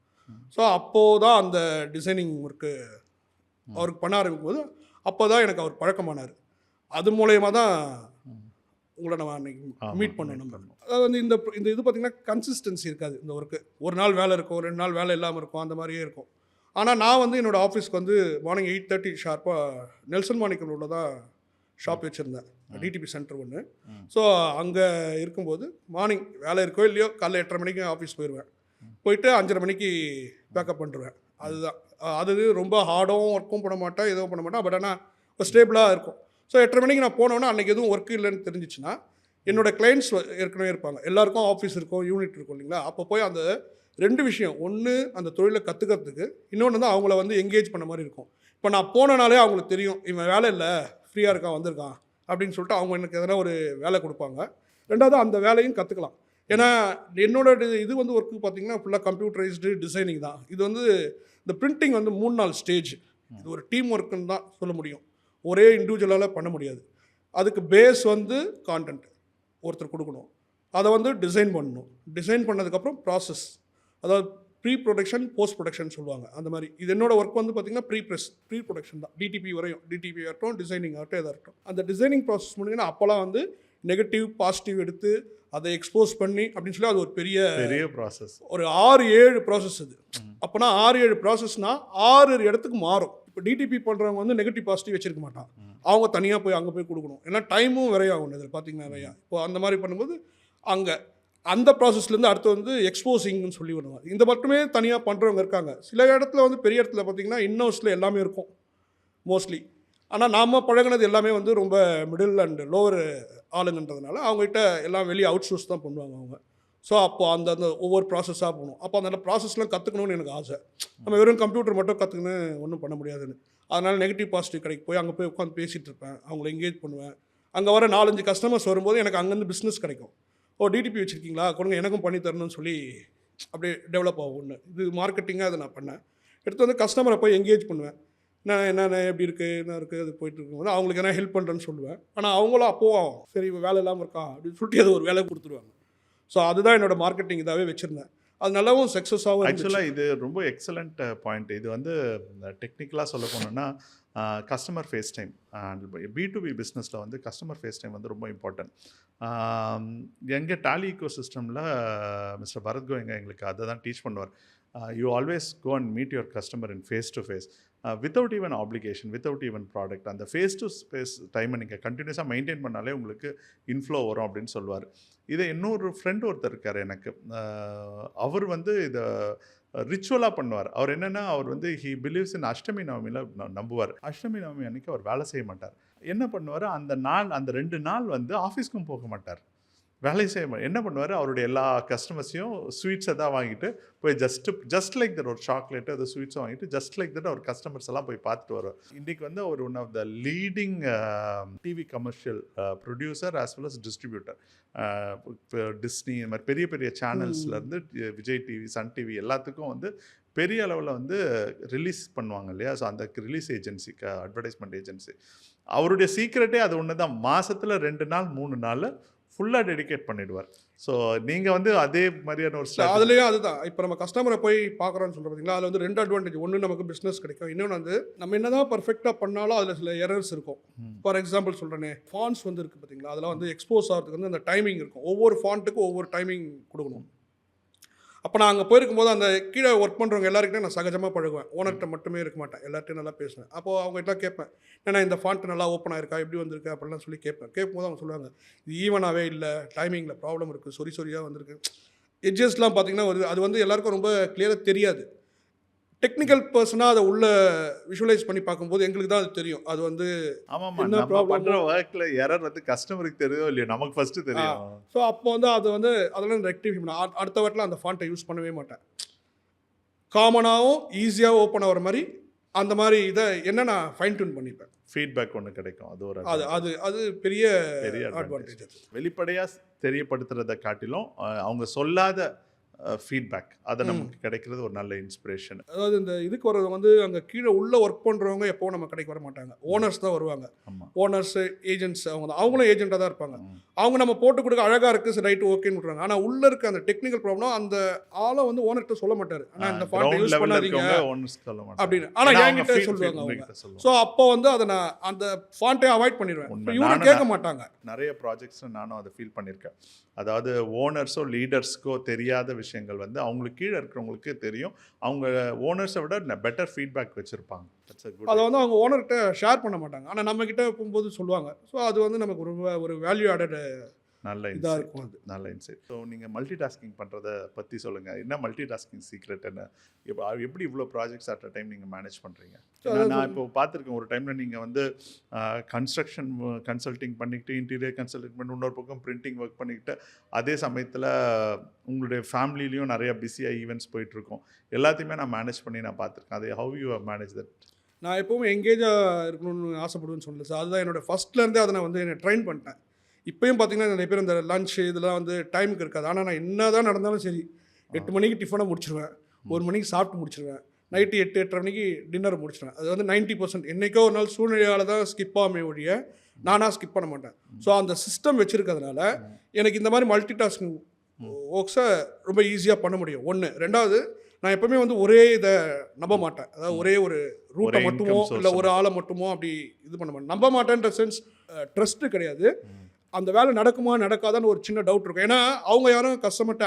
ஸோ அப்போது தான் அந்த டிசைனிங் ஒர்க்கு அவருக்கு பண்ண ஆரம்பிக்கும் போது அப்போ தான் எனக்கு அவர் பழக்கமானார். அது மூலயமா தான் உங்களை நம்ம அன்றைக்கி மீட் பண்ணணும். அதாவது வந்து இந்த இது பார்த்திங்கன்னா கன்சிஸ்டன்சி இருக்காது இந்த ஒர்க்கு. ஒரு நாள் வேலை இருக்கும், 2 நாள் வேலை இல்லாமல் இருக்கும், அந்த மாதிரியே இருக்கும். ஆனால் நான் வந்து என்னோடய ஆஃபீஸ்க்கு வந்து மார்னிங் 8:30 ஷார்ப்பாக நெல்சன் மாணிக்கம் ரோடில் தான் ஷாப் வச்சுருந்தேன், டிடிபி சென்டர் ஒன்று. ஸோ அங்கே இருக்கும்போது மார்னிங் வேலை இருக்கோ இல்லையோ காலைல 8:30 மணிக்கு ஆஃபீஸ் போயிடுவேன். போயிட்டு 5:30 மணிக்கு பேக்கப் பண்ணிடுவேன். அதுதான் அது ரொம்ப ஹார்டும் ஒர்க்கும் பண்ண மாட்டேன், எதுவும் பண்ண மாட்டேன். பட் ஆனால் இப்போ ஸ்டேபிளாக இருக்கும். ஸோ 8:30 மணிக்கு நான் போனோன்னா அன்றைக்கி எதுவும் ஒர்க் இல்லைன்னு தெரிஞ்சிச்சுன்னா என்னோடய கிளைண்ட்ஸ் ஏற்கனவே இருப்பாங்க, எல்லாருக்கும் ஆஃபீஸ் இருக்கும், யூனிட் இருக்கும் இல்லைங்களா. அப்போ போய் அந்த 2 விஷயம், ஒன்று அந்த தொழிலை கற்றுக்கிறதுக்கு, இன்னொன்று வந்து அவங்கள வந்து எங்கேஜ் பண்ண மாதிரி இருக்கும். இப்போ நான் போனனாலே அவங்களுக்கு தெரியும் இவன் வேலை இல்லை, ஃப்ரீயாக இருக்கான், வந்திருக்கான் அப்படின்னு சொல்லிட்டு அவங்க எனக்கு எதனா ஒரு வேலை கொடுப்பாங்க. ரெண்டாவது அந்த வேலையும் கற்றுக்கலாம். ஏன்னா என்னோட இது வந்து ஒர்க்கு பார்த்திங்கன்னா ஃபுல்லாக கம்ப்யூட்டரைஸ்டு டிசைனிங் தான். இது வந்து இந்த பிரிண்டிங் வந்து 3 நாள் ஸ்டேஜ். இது ஒரு டீம் ஒர்க்குன்னு தான் சொல்ல முடியும், ஒரே இண்டிவிஜுவலால் பண்ண முடியாது. அதுக்கு பேஸ் வந்து கான்டென்ட் ஒருத்தர் கொடுக்கணும், அதை வந்து டிசைன் பண்ணணும். டிசைன் பண்ணதுக்கப்புறம் ப்ராசஸ், அதாவது ப்ரீ ப்ரொடக்ஷன் போஸ்ட் ப்ரொடக்ஷன் சொல்லுவாங்க, அந்த மாதிரி. இது என்னோடய ஒர்க் வந்து பார்த்திங்கன்னா ப்ரீ ப்ரொடக்ஷன் தான், டிடிபி வரையும். டிடிபி ஆகட்டும், டிசைனிங் ஆகட்டும், எதாக இருக்கட்டும். அந்த டிசைனிங் ப்ராசஸ் முடிங்கன்னா அப்போலாம் வந்து நெகட்டிவ் பாசிட்டிவ் எடுத்து அதை எக்ஸ்போஸ் பண்ணி அப்படின்னு சொல்லி அது ஒரு பெரிய ப்ராசஸ், ஒரு 6-7 ப்ராசஸ் அது. அப்போனா 6-7 ப்ராசஸ்னால் 6 இடத்துக்கு மாறும். இப்போ டிடிபி பண்ணுறவங்க வந்து நெகட்டிவ் பாசிட்டிவ் வச்சிருக்க மாட்டான், அவங்க தனியாக போய் அங்கே போய் கொடுக்கணும். ஏன்னா டைமும் விரையாகும் இதில் பார்த்திங்கன்னா நிறையா. இப்போ அந்த மாதிரி பண்ணும்போது அங்கே அந்த ப்ராசஸ்லேருந்து அடுத்து வந்து எக்ஸ்போசிங்னு சொல்லி வருவாங்க. இந்த மட்டுமே தனியாக பண்ணுறவங்க இருக்காங்க. சில இடத்துல வந்து பெரிய இடத்துல பார்த்திங்கன்னா இன்னோஸில் எல்லாமே இருக்கும் மோஸ்ட்லி. ஆனால் நாம் பழகினது எல்லாமே வந்து ரொம்ப மிடில் அண்ட் லோவர் ஆளுங்கன்றதுனால அவங்ககிட்ட எல்லாம் வெளியே அவுட் சோர்ஸ் தான் பண்ணுவாங்க அவங்க. ஸோ அப்போ அந்த ஒவ்வொரு ப்ராசஸாக போகணும். அப்போ அந்த ப்ராசஸ்லாம் கற்றுக்கணும்னு எனக்கு ஆசை. நம்ம வெறும் கம்ப்யூட்டர் மட்டும் கற்றுக்கணும் ஒன்றும் பண்ண முடியாதுன்னு. அதனால் நெகட்டிவ் பாசிட்டிவ் கடைக்கு போய் அங்கே போய் உட்காந்து பேசிகிட்டு இருப்பேன், அவங்கள எங்கேஜ் பண்ணுவேன். அங்கே வர 4-5 கஸ்டமர்ஸ் வரும்போது எனக்கு அங்கேருந்து பிஸ்னஸ் கிடைக்கும். டிடிபி வச்சுருக்கீங்களா, கொடுங்க, எனக்கும் பண்ணி தரணும்னு சொல்லி அப்படியே டெவலப் ஆகும் ஒன்று. இது மார்க்கெட்டிங்காக அதை நான் பண்ணேன். எடுத்து வந்து கஸ்டமரை போய் எங்கேஜ் பண்ணுவேன். நான் என்னென்ன எப்படி இருக்குது, என்ன இருக்குது, அது போயிட்டு இருக்கும்போது அவங்களுக்கு என்ன ஹெல்ப் பண்ணுறேன்னு சொல்லுவேன். ஆனால் அவங்களும் அப்போது சரி வேலை இல்லாமல் இருக்கா அப்படின்னு சொல்லிட்டு அது ஒரு வேலை கொடுத்துருவாங்க. ஸோ அதுதான் என்னோடய மார்க்கெட்டிங் இதாகவே வச்சுருந்தேன். அது நல்லாவும் சக்ஸஸாகவும். ஆக்சுவலாக இது ரொம்ப எக்ஸலண்ட் பாயிண்ட். இது வந்து டெக்னிக்கலாக சொல்ல போனோன்னா கஸ்டமர் ஃபேஸ் டைம், B2B பிஸ்னஸில் வந்து கஸ்டமர் ஃபேஸ் டைம் வந்து ரொம்ப இம்பார்ட்டன்ட். எங்கள் டேலி ஈக்கோ சிஸ்டமில் மிஸ்டர் பரத் கோயங்க எங்களுக்கு அதை தான் டீச் பண்ணுவார். You always go and meet your customer in face to face, without even application, without even product. அந்த ஃபேஸ் டு ஃபேஸ் டைமை நீங்கள் கண்டினியூஸாக மெயின்டைன் பண்ணாலே உங்களுக்கு இன்ஃப்ளோ வரும் அப்படின்னு சொல்லுவார். இதை இன்னொரு ஃப்ரெண்ட் ஒருத்தர் இருக்கார் எனக்கு, அவர் வந்து இதை ரிச்சுவலாக பண்ணுவார். அவர் என்னென்னா, அவர் வந்து ஹி பிலீவ்ஸ் இன் அஷ்டமி நவமியில் நம்புவார். அஷ்டமி நவமி அன்றைக்கி அவர் வேலை செய்ய மாட்டார். என்ன பண்ணுவார், அந்த 2 நாள் வந்து ஆஃபீஸ்க்கும் போக மாட்டார், வேலை செய்ய என்ன பண்ணுவார், அவருடைய எல்லா கஸ்டமர்ஸையும் ஸ்வீட்ஸை தான் வாங்கிட்டு போய் ஜஸ்ட் லைக் தட் ஒரு சாக்லேட்டு அது ஸ்வீட்ஸும் வாங்கிட்டு ஜஸ்ட் லைக் தட் அவர் கஸ்டமர்ஸ் எல்லாம் போய் பார்த்துட்டு வருவார். இன்றைக்கி வந்து அவர் one of the leading TV commercial producer as well as distributor. Disney இந்த மாதிரி பெரிய பெரிய சேனல்ஸ்லேருந்து விஜய் டிவி, சன் டிவி எல்லாத்துக்கும் வந்து பெரிய அளவில் வந்து ரிலீஸ் பண்ணுவாங்க இல்லையா. ஸோ அந்த ரிலீஸ் ஏஜென்சிக்கு அட்வர்டைஸ்மெண்ட் ஏஜென்சி அவருடைய சீக்ரெட்டே அது ஒன்று தான். மாதத்தில் 2 நாள் 3 நாள் ஃபுல்லாக டெடிகேட் பண்ணிடுவார். ஸோ நீங்கள் வந்து அதே மாதிரியான ஒரு அதுலேயும் அதுதான். இப்போ நம்ம கஸ்டமரை போய் பார்க்குறோன்னு சொல்கிற பார்த்தீங்களா, அதில் வந்து 2 அட்வான்டேஜ். ஒன்று நமக்கு பிஸ்னஸ் கிடைக்கும், இன்னொன்று வந்து நம்ம என்ன தான் பர்ஃபெக்டாக பண்ணாலும் அதில் சில எரர்ஸ் இருக்கும். ஃபார் எக்ஸாம்பிள் சொல்கிறேனே, ஃபாண்ட்ஸ் வந்து இருக்குது பார்த்தீங்களா, அதெல்லாம் வந்து எக்ஸ்போஸ் ஆகிறதுக்கு வந்து அந்த டைமிங் இருக்கும். ஒவ்வொரு ஃபாண்ட்டுக்கும் ஒவ்வொரு டைமிங் கொடுக்கணும். அப்போ நான் அங்கே போயிருக்கும்போது அந்த கீழே ஒர்க் பண்ணுறவங்க எல்லாருக்கிட்டையும் நான் சகஜமாக பழகுவேன். ஓனர்கிட்ட மட்டுமே இருக்க மாட்டேன், எல்லார்ட்டையும் நல்லா பேசுவேன். அப்போது அவங்ககிட்ட கேட்பேன், ஏன்னா இந்த ஃபாண்ட் நல்லா ஓப்பன் ஆயிருக்கா, எப்படி வந்திருக்கு அப்படிலாம் சொல்லி கேட்பேன். கேட்கும்போது அவங்க சொல்லுவாங்க, இது ஈவனாகவே இல்லை, டைமிங்கில் ப்ராப்ளம் இருக்குது, சொரியாக வந்திருக்கு. எட்ஜஸ்லாம் பார்த்தீங்கன்னா அது வந்து எல்லாருக்கும் ரொம்ப கிளியராக தெரியாது. டெக்னிக்கல் பர்சனாக அதை உள்ள விஷுவலைஸ் பண்ணி பார்க்கும்போது எங்களுக்கு தான் அது தெரியும். அது வந்து ஆமாமா. என்ன நம்ம ப்ராப்ளம். பண்ற வொர்க்ல எரர் வந்து கஸ்டமருக்கு தெரியுதோ இல்லையோ, நமக்கு ஃபர்ஸ்ட் தெரியும். ஸோ அப்போ வந்து அது வந்து அதெல்லாம் ரெக்டிஃபை பண்ண அடுத்த வாட்டில் அந்த ஃபாண்ட்டை யூஸ் பண்ணவே மாட்டேன். காமனாகவும் ஈஸியாக ஓப்பன் ஆகிற மாதிரி அந்த மாதிரி இதை என்ன நான் ஃபைன் டியூன் பண்ணிப்பேன். ஃபீட்பேக் ஒன்று கிடைக்கும். அது ஒரு அது அது அது பெரிய பெரிய அட்வான்டேஜ். அட்வான்டேஜ். வெளிப்படையா தெரியப்படுத்துறத காட்டிலும் அவங்க சொல்லாத ஃபீட்பேக் அது நமக்கு கிடைக்கிறது ஒரு நல்ல இன்ஸ்பிரேஷன். அதாவது இந்த இதுக்கு வர்றது வந்து அங்கே கீழே உள்ள ஒர்க் பண்ணுறவங்க எப்போ நம்ம கடைக்கு வர மாட்டாங்க. ஓனர்ஸ் தான் வருவாங்க. ஆமா. ஓனர்ஸ், ஏஜென்ட்ஸ் அவங்களும் ஏஜென்ட்டாக தான் இருப்பாங்க. அவங்க நம்ம போட்டு கொடுக்க அழகாக இருக்குது, சரி ரைட்டு ஓகேன்னு விட்றாங்க. ஆனால் உள்ளே இருக்க அந்த டெக்னிக்கல் ப்ராப்ளம் அந்த ஆளை வந்து ஓனர்கிட்ட சொல்ல மாட்டார். ஆனால் இந்த ஃபாண்ட்டை யூஸ் பண்ணாதீங்க அப்படின்னு. ஆனால் என்கிட்ட சொல்லுவாங்க அவங்க. ஸோ அப்போ வந்து அதை நான் அந்த ஃபாண்ட்டை அவாய்ட் பண்ணிடுவேன். இவங்க கேட்க மாட்டாங்க. நிறைய ப்ராஜெக்ட்ஸ் நானும் அதை ஃபீல் பண்ணியிருக்கேன். அதாவது ஓனர்ஸோ லீடர்ஸ்க்கோ தெரியாத விஷயங்கள் வந்து அவங்களுக்கு கீழே இருக்கிறவங்களுக்கு தெரியும். அவங்க ஓனர்ஸை விட பெட்டர் ஃபீட்பேக் வச்சுருப்பாங்க. அதை வந்து அவங்க ஓனர்கிட்ட ஷேர் பண்ண மாட்டாங்க. ஆனால் நம்மக்கிட்ட போகும்போது சொல்லுவாங்க. ஸோ அது வந்து நமக்கு ஒரு வேல்யூ ஆடட் நல்ல இதாக இருக்கும். அது நல்ல இன்சைட். ஸோ நீங்கள் மல்டி டாஸ்கிங் பண்ணுறத பற்றி சொல்லுங்கள். என்ன மல்டி டாஸ்கிங் சீக்ரெட் என்ன? எப்படி இவ்வளோ ப்ராஜெக்ட்ஸ் அட் அ டைம் நீங்கள் மேனேஜ் பண்ணுறீங்க? நான் இப்போ பார்த்துருக்கேன், ஒரு டைமில் நீங்கள் வந்து கன்ஸ்ட்ரக்ஷன் கன்சல்டிங் பண்ணிக்கிட்டு, இன்டீரியர் கன்சல்டிங் பண்ணி, இன்னொரு பக்கம் பிரிண்டிங் ஒர்க் பண்ணிக்கிட்டு, அதே சமயத்தில் உங்களுடைய ஃபேமிலிலையும் நிறைய பிஸியாக ஈவெண்ட்ஸ் போயிட்டுருக்கோம். எல்லாத்தையுமே நான் மேனேஜ் பண்ணி நான் பார்த்துருக்கேன். அது ஹவ் யூ மேனேஜ் தட்? நான் எப்போவுமே எங்கேஜாக இருக்கணும்னு ஆசைப்படுவேன்னு சொல்லல சார். அதுதான் என்னோடய ஃபஸ்ட்லேருந்தே அதை நான் வந்து என்னை ட்ரெயின் பண்ணிட்டேன். இப்போயும் பார்த்தீங்கன்னா நிறைய பேர் இந்த லன்ச் இதெல்லாம் வந்து டைமுக்கு இருக்காது. ஆனால் நான் என்ன தான் நடந்தாலும் சரி 8 மணிக்கு டிஃபனை முடிச்சிடுவேன், 1 மணிக்கு சாப்பிட்டு முடிச்சிடுவேன், நைட்டு 8-8:30 மணிக்கு டின்னர் முடிச்சிடுவேன். அது வந்து 90% என்றைக்கோ ஒரு நாள் சூழ்நிலையால் தான் ஸ்கிப் ஆகாமே ஒழிய நானாக ஸ்கிப் பண்ண மாட்டேன். ஸோ அந்த சிஸ்டம் வச்சுருக்கிறதுனால எனக்கு இந்த மாதிரி மல்டி டாஸ்கிங் ஒர்க்ஸை ரொம்ப ஈஸியாக பண்ண முடியும். ஒன்று. ரெண்டாவது, நான் எப்போவுமே வந்து ஒரே இதை நம்ப மாட்டேன். அதாவது ஒரே ஒரு ரூட்டை மட்டுமோ இல்லை ஒரு ஆளை மட்டுமோ அப்படி இது பண்ண மாட்டேன். நம்ப மாட்டேன்ற சென்ஸ் ட்ரஸ்ட்டு கிடையாது. அந்த வேலை நடக்குமா நடக்காதான்னு ஒரு சின்ன டவுட் இருக்கும். ஏன்னா அவங்க யாரும் கஸ்டமர்கிட்ட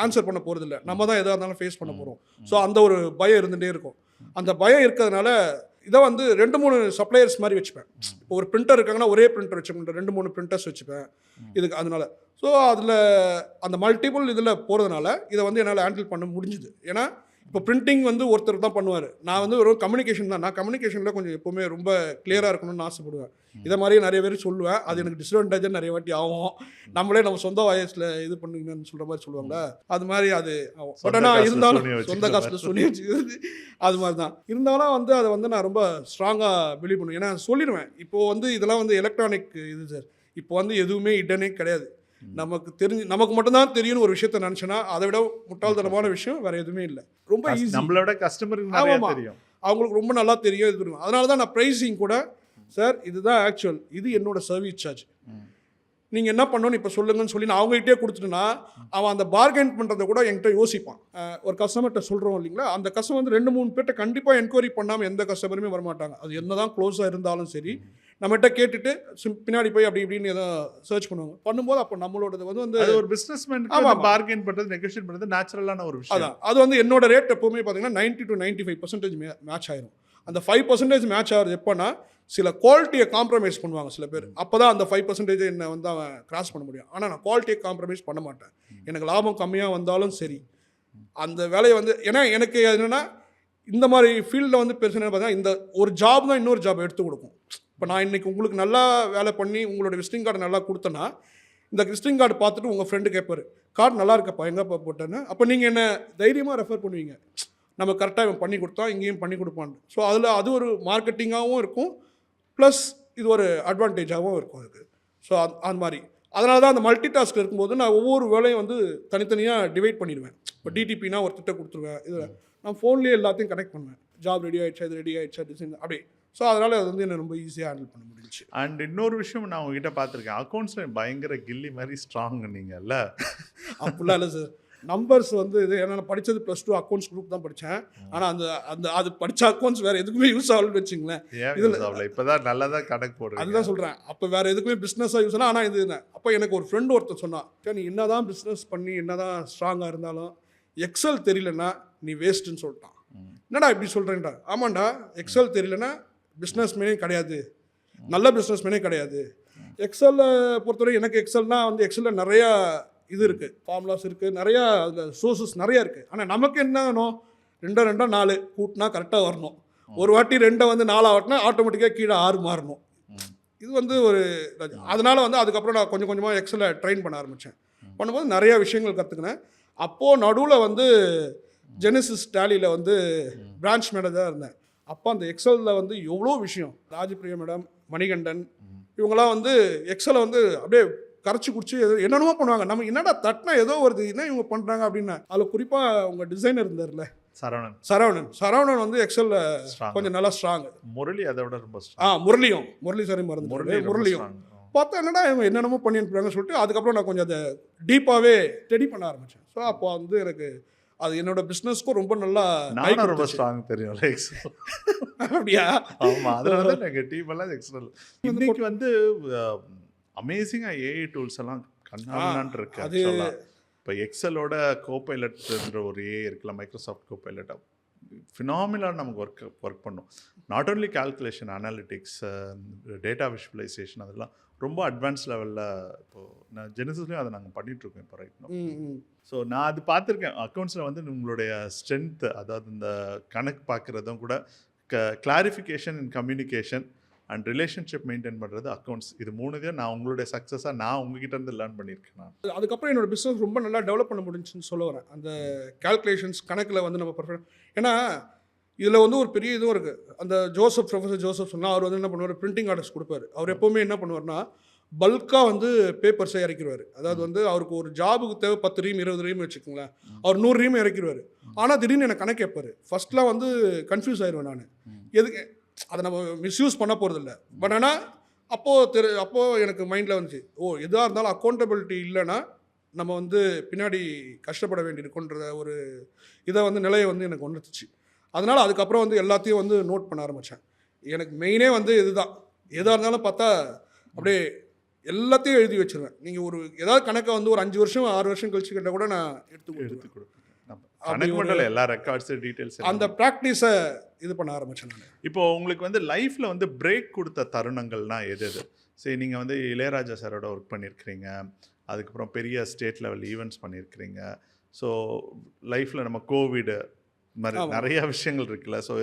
ஆன்சர் பண்ண போகிறதில்ல, நம்ம தான் எதாக இருந்தாலும் ஃபேஸ் பண்ண போகிறோம். ஸோ அந்த ஒரு பயம் இருந்துகிட்டே இருக்கும். அந்த பயம் இருக்கிறதுனால இதை வந்து 2-3 சப்ளையர்ஸ் மாதிரி வச்சுப்பேன். இப்போ ஒரு பிரிண்டர் இருக்காங்கன்னா ஒரே பிரிண்டர் வச்சுப்பேன், 2-3 பிரிண்டர்ஸ் வச்சுப்பேன் இதுக்கு. அதனால ஸோ அதில் அந்த மல்டிபிள் இதில் போகிறதுனால இதை வந்து என்னால் ஹேண்டில் பண்ண முடிஞ்சுது. ஏன்னா இப்போ பிரிண்டிங் வந்து ஒருத்தர் தான் பண்ணுவார், நான் வந்து ஒரு கம்யூனிகேஷன் தான். நான் கம்யூனிகேஷனில் கொஞ்சம் எப்போவுமே ரொம்ப கிளியராக இருக்கணும்னு ஆசைப்படுவேன். இதை மாதிரி நிறைய பேர் சொல்லுவேன். அது எனக்கு டிஸ்அட்வான்டேஜ் நிறைய வாட்டி ஆகும். நம்மளே நம்ம சொந்த வயசில் இது பண்ணுங்கன்னு சொல்கிற மாதிரி சொல்லுவாங்களா, அது மாதிரி அது ஆகும். பட் ஆனால் இருந்தாலும் சொந்த காசில் சொல்லி வச்சுக்கிறது அது மாதிரி தான் இருந்தாலும் வந்து அதை வந்து நான் ரொம்ப ஸ்ட்ராங்காக பிலீவ் பண்ணுவேன். ஏன்னா சொல்லிடுவேன், இப்போது வந்து இதெல்லாம் வந்து எலக்ட்ரானிக் இது சார். இப்போ வந்து எதுவுமே இடனே கிடையாது. நமக்கு மட்டும்தான் தெரியும் ஒரு விஷயத்த நினைச்சேன்னா அதை விட முட்டாள்தனமான விஷயம் வேற எதுவுமே இல்லை. ரொம்ப ஈஸி. நம்மளோட கஸ்டமருக்கு நிறைய தெரியும், அவங்களுக்கு ரொம்ப நல்லா தெரியும் இது. அதனால தான் நான் ப்ரைஸிங் கூட, சார் இதுதான் ஆக்சுவல், இது என்னோட சர்வீஸ் சார்ஜ், நீங்கள் என்ன பண்ணணும்னு இப்போ சொல்லுங்கன்னு சொல்லி நான் அவங்ககிட்டே கொடுத்துட்டேன்னா அவன் அந்த பார்கெயின் பண்ணுறதை கூட என்கிட்ட யோசிப்பான். ஒரு கஸ்டமர்கிட்ட சொல்கிறோம் இல்லைங்களா, அந்த கஸ்டமர் வந்து 2-3 பேர்ட்ட கண்டிப்பாக என்கொயரி பண்ணாமல் எந்த கஸ்டமருமே வரமாட்டாங்க. அது என்ன தான் க்ளோஸாக இருந்தாலும் சரி, நம்மகிட்ட கேட்டுட்டு பின்னாடி போய் அப்படி இப்படின்னு ஏதோ சர்ச் பண்ணும்போது அப்போ நம்மளோடது வந்து ஒரு பிஸ்னஸ்மேன் பார்கெயின் பண்ணுறது, நெகோஷியேட் பண்ணுறது நேச்சுரலான ஒரு விஷயம். அதான் அது வந்து என்னோட ரேட் எப்போவுமே பார்த்தீங்கன்னா 90-95% மேட்ச் ஆயிரும். அந்த 5% மேட்ச் ஆகிறது எப்போனா சில குவாலிட்டியை காம்ப்ரமைஸ் பண்ணுவாங்க சில பேர். அப்போ தான் அந்த 5% என்னை வந்து அவன் கிராஸ் பண்ண முடியும். ஆனால் நான் குவாலிட்டியை காம்ப்ரமைஸ் பண்ண மாட்டேன். எனக்கு லாபம் கம்மியாக வந்தாலும் சரி அந்த வேலையை வந்து, ஏன்னா எனக்கு என்னென்னா இந்த மாதிரி ஃபீல்டில் வந்து பிரச்சனை பார்த்தீங்கன்னா இந்த ஒரு ஜாப் தான் இன்னொரு ஜாப் எடுத்து கொடுக்கும். இப்போ நான் இன்றைக்கி உங்களுக்கு நல்லா வேலை பண்ணி உங்களோட விசிட்டிங் கார்டு நல்லா கொடுத்தேன்னா இந்த விசிட்டிங் கார்டு பார்த்துட்டு உங்கள் ஃப்ரெண்டு கேட்பார், கார்டு நல்லா இருக்கப்பா எங்கேப்பா போட்டேன்னு. அப்போ நீங்கள் என்ன தைரியமாக ரெஃபர் பண்ணுவீங்க, நம்ம கரெக்டாக இவன் பண்ணி கொடுத்தா இங்கேயும் பண்ணி கொடுப்பான்னு. ஸோ அது ஒரு மார்க்கெட்டிங்காகவும் இருக்கும், ப்ளஸ் இது ஒரு அட்வான்டேஜாகவும் இருக்கும் அதுக்கு. ஸோ அந்த மாதிரி அதனால தான் அந்த மல்டி டாஸ்க் இருக்கும்போது நான் ஒவ்வொரு வேலையும் வந்து தனித்தனியாக டிவைட் பண்ணிடுவேன். இப்போ டிடிபினா ஒரு திட்டம் கொடுத்துருவேன், இதில் நான் ஃபோன்லேயே எல்லாத்தையும் கனெக்ட் பண்ணுவேன். ஜாப் ரெடி ஆகிடுச்சா, இது ரெடி ஆகிடுச்சா, டிசைன் அப்படி. ஸோ அதனால் அது வந்து என்ன ரொம்ப ஈஸியாக ஹேண்டில் பண்ண முடிஞ்சிச்சு. அண்ட் இன்னொரு விஷயம் நான் உங்ககிட்ட பார்த்துருக்கேன், அக்கௌண்ட்ஸில் பயங்கர கில்லி மாதிரி ஸ்ட்ராங் நீங்கள்ல. அப்படிலாம் இல்லை சார். நம்பர்ஸ் வந்து இது ஏன்னா நான் படித்தது +2 அக்கௌண்ட்ஸ் குரூப் தான் படித்தேன். ஆனால் அது படித்த அக்கௌண்ட்ஸ் வேறு எதுக்குமே யூஸ் ஆகலன்னு வச்சுங்களேன். இதில் இப்போ தான் நல்லா தான் கணக்கு போடுறேன். அதுதான் சொல்கிறேன், அப்போ வேறு எதுக்குமே பிஸ்னஸாக யூஸ் ஆனால் இது அப்போ எனக்கு ஒரு ஃப்ரெண்டு ஒருத்தர் சொன்னான், நீ என்ன தான் பிஸ்னஸ் பண்ணி என்ன தான் ஸ்ட்ராங்காக இருந்தாலும் எக்ஸல் தெரியலன்னா நீ வேஸ்ட்டுன்னு சொல்லிட்டான். என்னடா இப்படி சொல்கிறேன்டா? ஆமாண்டா, எக்ஸல் தெரியலன்னா பிஸ்னஸ் மேனே கிடையாது, நல்ல பிஸ்னஸ் மேனே கிடையாது. எக்ஸலில் பொறுத்தவரை எனக்கு எக்ஸல்னால் வந்து எக்ஸலில் நிறையா இது இருக்குது, ஃபார்முலாஸ் இருக்குது, நிறையா அதில் சோர்ஸஸ் நிறையா இருக்குது. ஆனால் நமக்கு என்ன வேணும்? 2 2 4 கூட்டினா கரெக்டாக வரணும். ஒரு வாட்டி 2 வந்து 4 ஆட்டினா ஆட்டோமேட்டிக்காக கீழே 6 மாறணும். இது வந்து ஒரு அதனால் வந்து அதுக்கப்புறம் நான் கொஞ்சம் கொஞ்சமாக எக்ஸலை ட்ரெயின் பண்ண ஆரம்பித்தேன். பண்ணும்போது நிறையா விஷயங்கள் கற்றுக்கினேன். அப்போது நடுவில் வந்து ஜெனிசிஸ் டேலியில் வந்து பிரான்ச் மேனேஜராக இருந்தேன். அப்போ அந்த எக்ஸலில் வந்து எவ்வளோ விஷயம், ராஜபிரியா மேடம், மணிகண்டன் இவங்களாம் வந்து எக்ஸலை வந்து அப்படியே கரைச்சி குடிச்சு என்னென்னமோ பண்ணுவாங்க. நம்ம என்னடா தட்டினா ஏதோ வருது, என்ன இவங்க பண்ணுறாங்க அப்படின்னு. அதில் குறிப்பாக உங்கள் டிசைனர் இருந்தார்ல சரவணன் வந்து எக்ஸலில் கொஞ்சம் நல்லா ஸ்ட்ராங். முரளி அதை விட ரொம்ப முரளி சாரி மறந்து முரளியும் பார்த்தா என்னடா இவங்க என்னென்னமோ பண்ணி அனுப்புறாங்கன்னு சொல்லிட்டு அதுக்கப்புறம் நான் கொஞ்சம் அதை டீப்பாகவே ஸ்டடி பண்ண ஆரம்பித்தேன். ஸோ அப்போ வந்து எனக்கு அது என்னோட பிஸ்னஸ்க்கும் ரொம்ப நல்லா ரொம்ப ஸ்ட்ராங் தெரியும். அப்படியா? ஆமாம், அதில் வந்து எங்கள் டீம் எல்லாம் எக்ஸல். இன்னைக்கு வந்து அமேசிங்காக ஏஐ டூல்ஸ் எல்லாம் கண்ணான்னு இருக்கு. அது இப்போ எக்ஸலோட கோபைலட்ன்ற ஒரு ஏஐ இருக்குல்ல, மைக்ரோசாஃப்ட் கோபைலட், ஃபினாமினலாக நமக்கு ஒர்க் பண்ணும். Not only calculation, analytics, data visualisation, அதெல்லாம் ரொம்ப அட்வான்ஸ் லெவலில் இப்போது நான் ஜெனிசிஸ்லேயும் அதை நாங்கள் பண்ணிகிட்ருக்கோம் இப்போ ரைட். ஸோ நான் அது பார்த்துருக்கேன். அக்கௌண்ட்ஸில் வந்து உங்களுடைய ஸ்ட்ரென்த்து, அதாவது இந்த கணக்கு பார்க்குறதும் கூட clarification in communication and relationship maintain பண்ணுறது அக்கௌண்ட்ஸ், இது 3 நான் உங்களுடைய சக்ஸஸாக நான் உங்ககிட்ட இருந்து லேர்ன் பண்ணியிருக்கேன். நான் அதுக்கப்புறம் என்னோடய பிஸ்னஸ் ரொம்ப நல்லா டெவலப் பண்ண முடிஞ்சுன்னு சொல்ல வரேன். அந்த கால்குலேஷன்ஸ் கணக்கில் வந்து நம்ம பர்ஃபெக்ட். ஏன்னா இதில் வந்து ஒரு பெரிய இதுவும் இருக்குது. அந்த ப்ரொஃபஸர் ஜோசப் சொன்னால் அவர் வந்து என்ன பண்ணுவார், பிரிண்டிங் ஆர்டர்ஸ் கொடுப்பார். அவர் எப்போவுமே என்ன பண்ணுவார்னா பல்காக வந்து பேப்பர்ஸை இறக்கிடுவார். அதாவது வந்து அவருக்கு ஒரு ஜாபுக்கு தேவை 10 ரீம் 20 ரீம் வச்சுக்கோங்களேன், அவர் 100 ரீம் இறக்கிடுவார். ஆனால் திடீர்னு எனக்கு கணக்கு கேட்பார். ஃபஸ்ட்லாம் வந்து கன்ஃபியூஸ் ஆயிடுவேன் நான், எதுக்கு அதை நம்ம மிஸ்யூஸ் பண்ண போகிறதில்ல. பட் ஆனால் அப்போது எனக்கு மைண்டில் வந்துச்சு, எதாக இருந்தாலும் அக்கௌண்டபிலிட்டி இல்லைன்னா நம்ம வந்து பின்னாடி கஷ்டப்பட வேண்டியிருக்குன்ற ஒரு இதை வந்து நிலையை வந்து எனக்கு உணர்த்துச்சு. அதனால் அதுக்கப்புறம் வந்து எல்லாத்தையும் வந்து நோட் பண்ண ஆரம்பித்தேன். எனக்கு மெயினே வந்து இதுதான். எதாக இருந்தாலும் பார்த்தா அப்படியே எல்லாத்தையும் எழுதி வச்சுருவேன். நீங்கள் ஒரு ஏதாவது கணக்கை வந்து ஒரு 5 வருஷம் 6 வருஷம் கழிச்சு கேட்டால் கூட நான் எடுத்து கொடுப்பேன். எல்லா ரெக்கார்ட்ஸ் டீடைல்ஸ் அந்த ப்ராக்டிஸை இது பண்ண ஆரம்பித்தேன் நான். இப்போ உங்களுக்கு வந்து லைஃப்பில் வந்து பிரேக் கொடுத்த தருணங்கள்னா எது? சரி, நீங்கள் வந்து இளையராஜா சாரோட ஒர்க் பண்ணியிருக்கிறீங்க, அதுக்கப்புறம் பெரிய ஸ்டேட் லெவல் ஈவெண்ட்ஸ் பண்ணியிருக்கிறீங்க. ஸோ லைஃப்பில் நம்ம கோவிடு மாதிரி நிறைய விஷயங்கள் இருக்குல்ல. ஸோ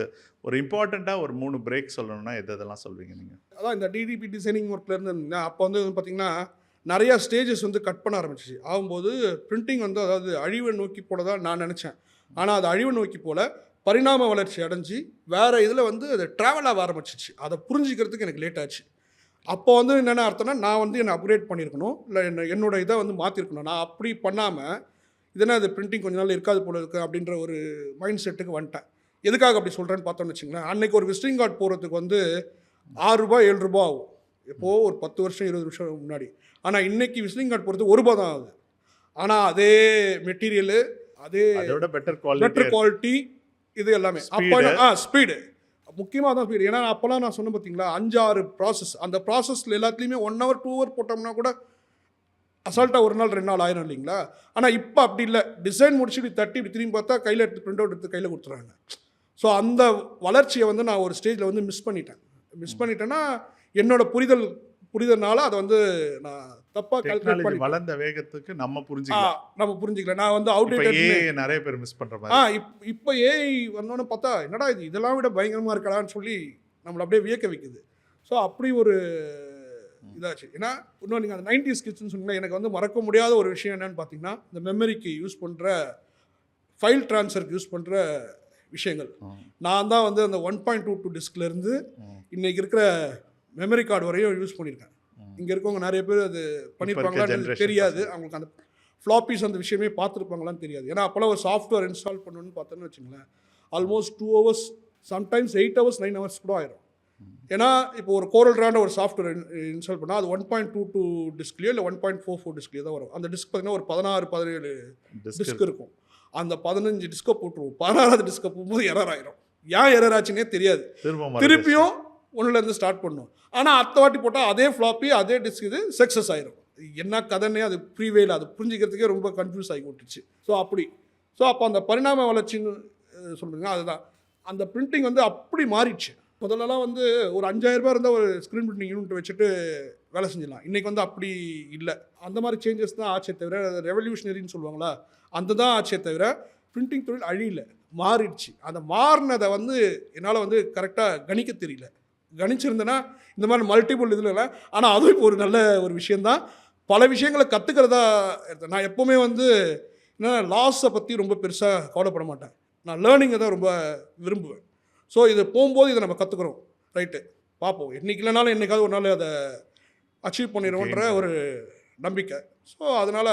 ஒரு இம்பார்ட்டண்ட்டாக ஒரு 3 பிரேக் சொல்லணும்னா எதெல்லாம் சொல்வீங்க நீங்கள்? அதான் இந்த டிடிபி டிசைனிங் ஒர்க்லேருந்து அப்போ வந்து பார்த்திங்கன்னா நிறையா ஸ்டேஜஸ் வந்து கட் பண்ண ஆரம்பிச்சிச்சு. ஆகும்போது பிரிண்டிங் வந்து அதாவது அழிவை நோக்கி போனதாக நான் நினச்சேன். ஆனால் அது அழிவை நோக்கி போல பரிணாம வளர்ச்சி அடைஞ்சு வேறு இதில் வந்து அது ட்ராவல் ஆக ஆரம்பிச்சிச்சு. அதை புரிஞ்சிக்கிறதுக்கு எனக்கு லேட் ஆச்சு. அப்போ வந்து என்னென்ன அர்த்தம்னா நான் வந்து என்னை அப்கிரேட் பண்ணியிருக்கணும், இல்லை என்னோட இதை வந்து மாற்றிருக்கணும். நான் அப்படி பண்ணாமல் இதனால் அது பிரிண்டிங் கொஞ்ச நாள் இருக்காது போல இருக்குது அப்படின்ற ஒரு மைண்ட் செட்டுக்கு வந்துட்டேன். எதுக்காக அப்படி சொல்கிறேன்னு பார்த்தோன்னு வச்சுங்களேன், அன்றைக்கி ஒரு விசிட்டிங் கார்டு போகிறதுக்கு வந்து 6 ரூபாய் 7 ரூபா ஆகும். இப்போது ஒரு 10 வருஷம் 20 வருஷம் முன்னாடி. ஆனால் இன்றைக்கி விசிட்டிங் கார்டு போகிறது 1 ரூபா தான் ஆகுது. ஆனால் அதே மெட்டீரியலு, அதே பெட்டர் குவாலிட்டி, இது எல்லாமே அப்போ ஸ்பீடு முக்கியமாக தான் ஸ்பீடு. ஏன்னா அப்போல்லாம் நான் சொன்னேன் பார்த்தீங்களா 5-6 ப்ராசஸ், அந்த ப்ராசஸில் எல்லாத்துலேயுமே 1 hour 2 hour போட்டோம்னா கூட அசால்ட்டாக 1 நாள் 2 நாள் ஆயிரும் இல்லைங்களா. ஆனால் இப்போ அப்படி இல்லை. டிசைன் முடிச்சு இப்படி தட்டி இப்படி திரும்பி பார்த்தா கையில் எடுத்து பிரிண்ட் அவுட் எடுத்து கையில் கொடுத்துறாங்க. ஸோ அந்த வளர்ச்சியை வந்து நான் ஒரு ஸ்டேஜில் வந்து மிஸ் பண்ணிட்டேன்னா என்னோட புரிதல்னால அதை வந்து நான் தப்பாக கால்குலேட் பண்ணி வளர்ந்த வேகத்துக்கு நம்ம புரிஞ்சிக்கல. நான் வந்து அவுடேட்டட் நிறைய பேர் மிஸ் பண்ணுற மாதிரி. இப்போ ஏஐ வந்தோன்னு பார்த்தா என்னடா இது இதெல்லாம் விட பயங்கரமாக இருக்கலான்னு சொல்லி நம்மளை அப்படியே வியக்க வைக்குது. ஸோ அப்படி ஒரு இதாச்சு. ஏன்னா இன்னும் நீங்கள் அந்த 90s கிட்ஸ்ன்னு சொன்னீங்கன்னா எனக்கு வந்து மறக்க முடியாத ஒரு விஷயம் என்னன்னு பார்த்தீங்கன்னா இந்த மெமரிக்கு யூஸ் பண்ணுற ஃபைல் ட்ரான்ஸ்ஃபருக்கு யூஸ் பண்ணுற விஷயங்கள். நான் தான் வந்து அந்த 1.22 டிஸ்க்லேருந்து இன்றைக்கி இருக்கிற மெமரி கார்டு வரையும் யூஸ் பண்ணியிருக்கேன். இங்கே இருக்கவங்க நிறைய பேர் அது பண்ணியிருப்பாங்களான்னு தெரியாது. அவங்களுக்கு அந்த ஃப்ளாப்பீஸ் அந்த விஷயமே பார்த்துருப்பாங்களான்னு தெரியாது. ஏன்னா அப்போல்லாம் ஒரு சாஃப்ட்வேர் இன்ஸ்டால் பண்ணணுன்னு பார்த்தோன்னு வச்சுங்களேன் almost 2 hours, sometimes 8 hours 9 hours கூட ஆயிரும். ஏன்னா இப்போ ஒரு கோரல்ட்ரான ஒரு சாஃப்ட்வேர் இன்ஸ்டால் பண்ணால் அது 1.22 டிஸ்க்லேயோ இல்லை 1.44 டிஸ்க்லேயோ தான் வரும். அந்த டிஸ்க் பார்த்தீங்கன்னா ஒரு 16-17 டிஸ்க் இருக்கும். அந்த 15 டிஸ்கை போட்டுருவோம். 16வது டிஸ்கை போகும்போது எரர் ஆயிரும். ஏன் எரர் ஆச்சுன்னே தெரியாது. திருப்பியும் ஒன்றுலேருந்து ஸ்டார்ட் பண்ணணும். ஆனால் அடுத்த வாட்டி போட்டால் அதே ஃப்ளாப்பி அதே டிஸ்க் இது சக்ஸஸ் ஆயிரும். என்ன கதைன்னே அது ப்ரீவேல அது புரிஞ்சிக்கிறதுக்கே ரொம்ப கன்ஃபியூஸ் ஆகி விட்டுச்சு. ஸோ அப்படி ஸோ அப்போ அந்த பரிணாம வளர்ச்சின்னு சொல்கிறீங்க அதுதான். அந்த பிரிண்டிங் வந்து அப்படி மாறிடுச்சு. முதல்லலாம் வந்து ஒரு 5000 ரூபாய் இருந்தால் ஒரு ஸ்க்ரீன் பிரிண்டிங் யூனிட் வச்சுட்டு வேலை செஞ்சிடலாம். இன்றைக்கி வந்து அப்படி இல்லை. அந்த மாதிரி சேஞ்சஸ் தான் ஆச்சே தவிர, ரெவல்யூஷனரின்னு சொல்லுவாங்களா, அந்த தான் ஆச்சே தவிர பிரிண்டிங் தொழில் அழியல, மாறிடுச்சு. அந்த மாறினதை வந்து என்னால் வந்து கரெக்டாக கணிக்க தெரியல. கணிச்சிருந்தேன்னா இந்த மாதிரி மல்டிபிள் இதில் இல்லை. ஆனால் அதுவும் இப்போ ஒரு நல்ல ஒரு விஷயந்தான். பல விஷயங்களை கற்றுக்கிறதா நான் எப்போவுமே வந்து என்னன்னா லாஸை பற்றி ரொம்ப பெருசாக கவலைப்பட மாட்டேன். நான் லேர்னிங்கை தான் ரொம்ப விரும்புவேன். ஸோ இது போகும்போது இதை நம்ம கற்றுக்குறோம், ரைட்டு, பார்ப்போம், என்றைக்கு இல்லைனாலும் என்றைக்காவது ஒரு நாள் அதை அச்சீவ் பண்ணிடுவோன்ற ஒரு நம்பிக்கை. ஸோ அதனால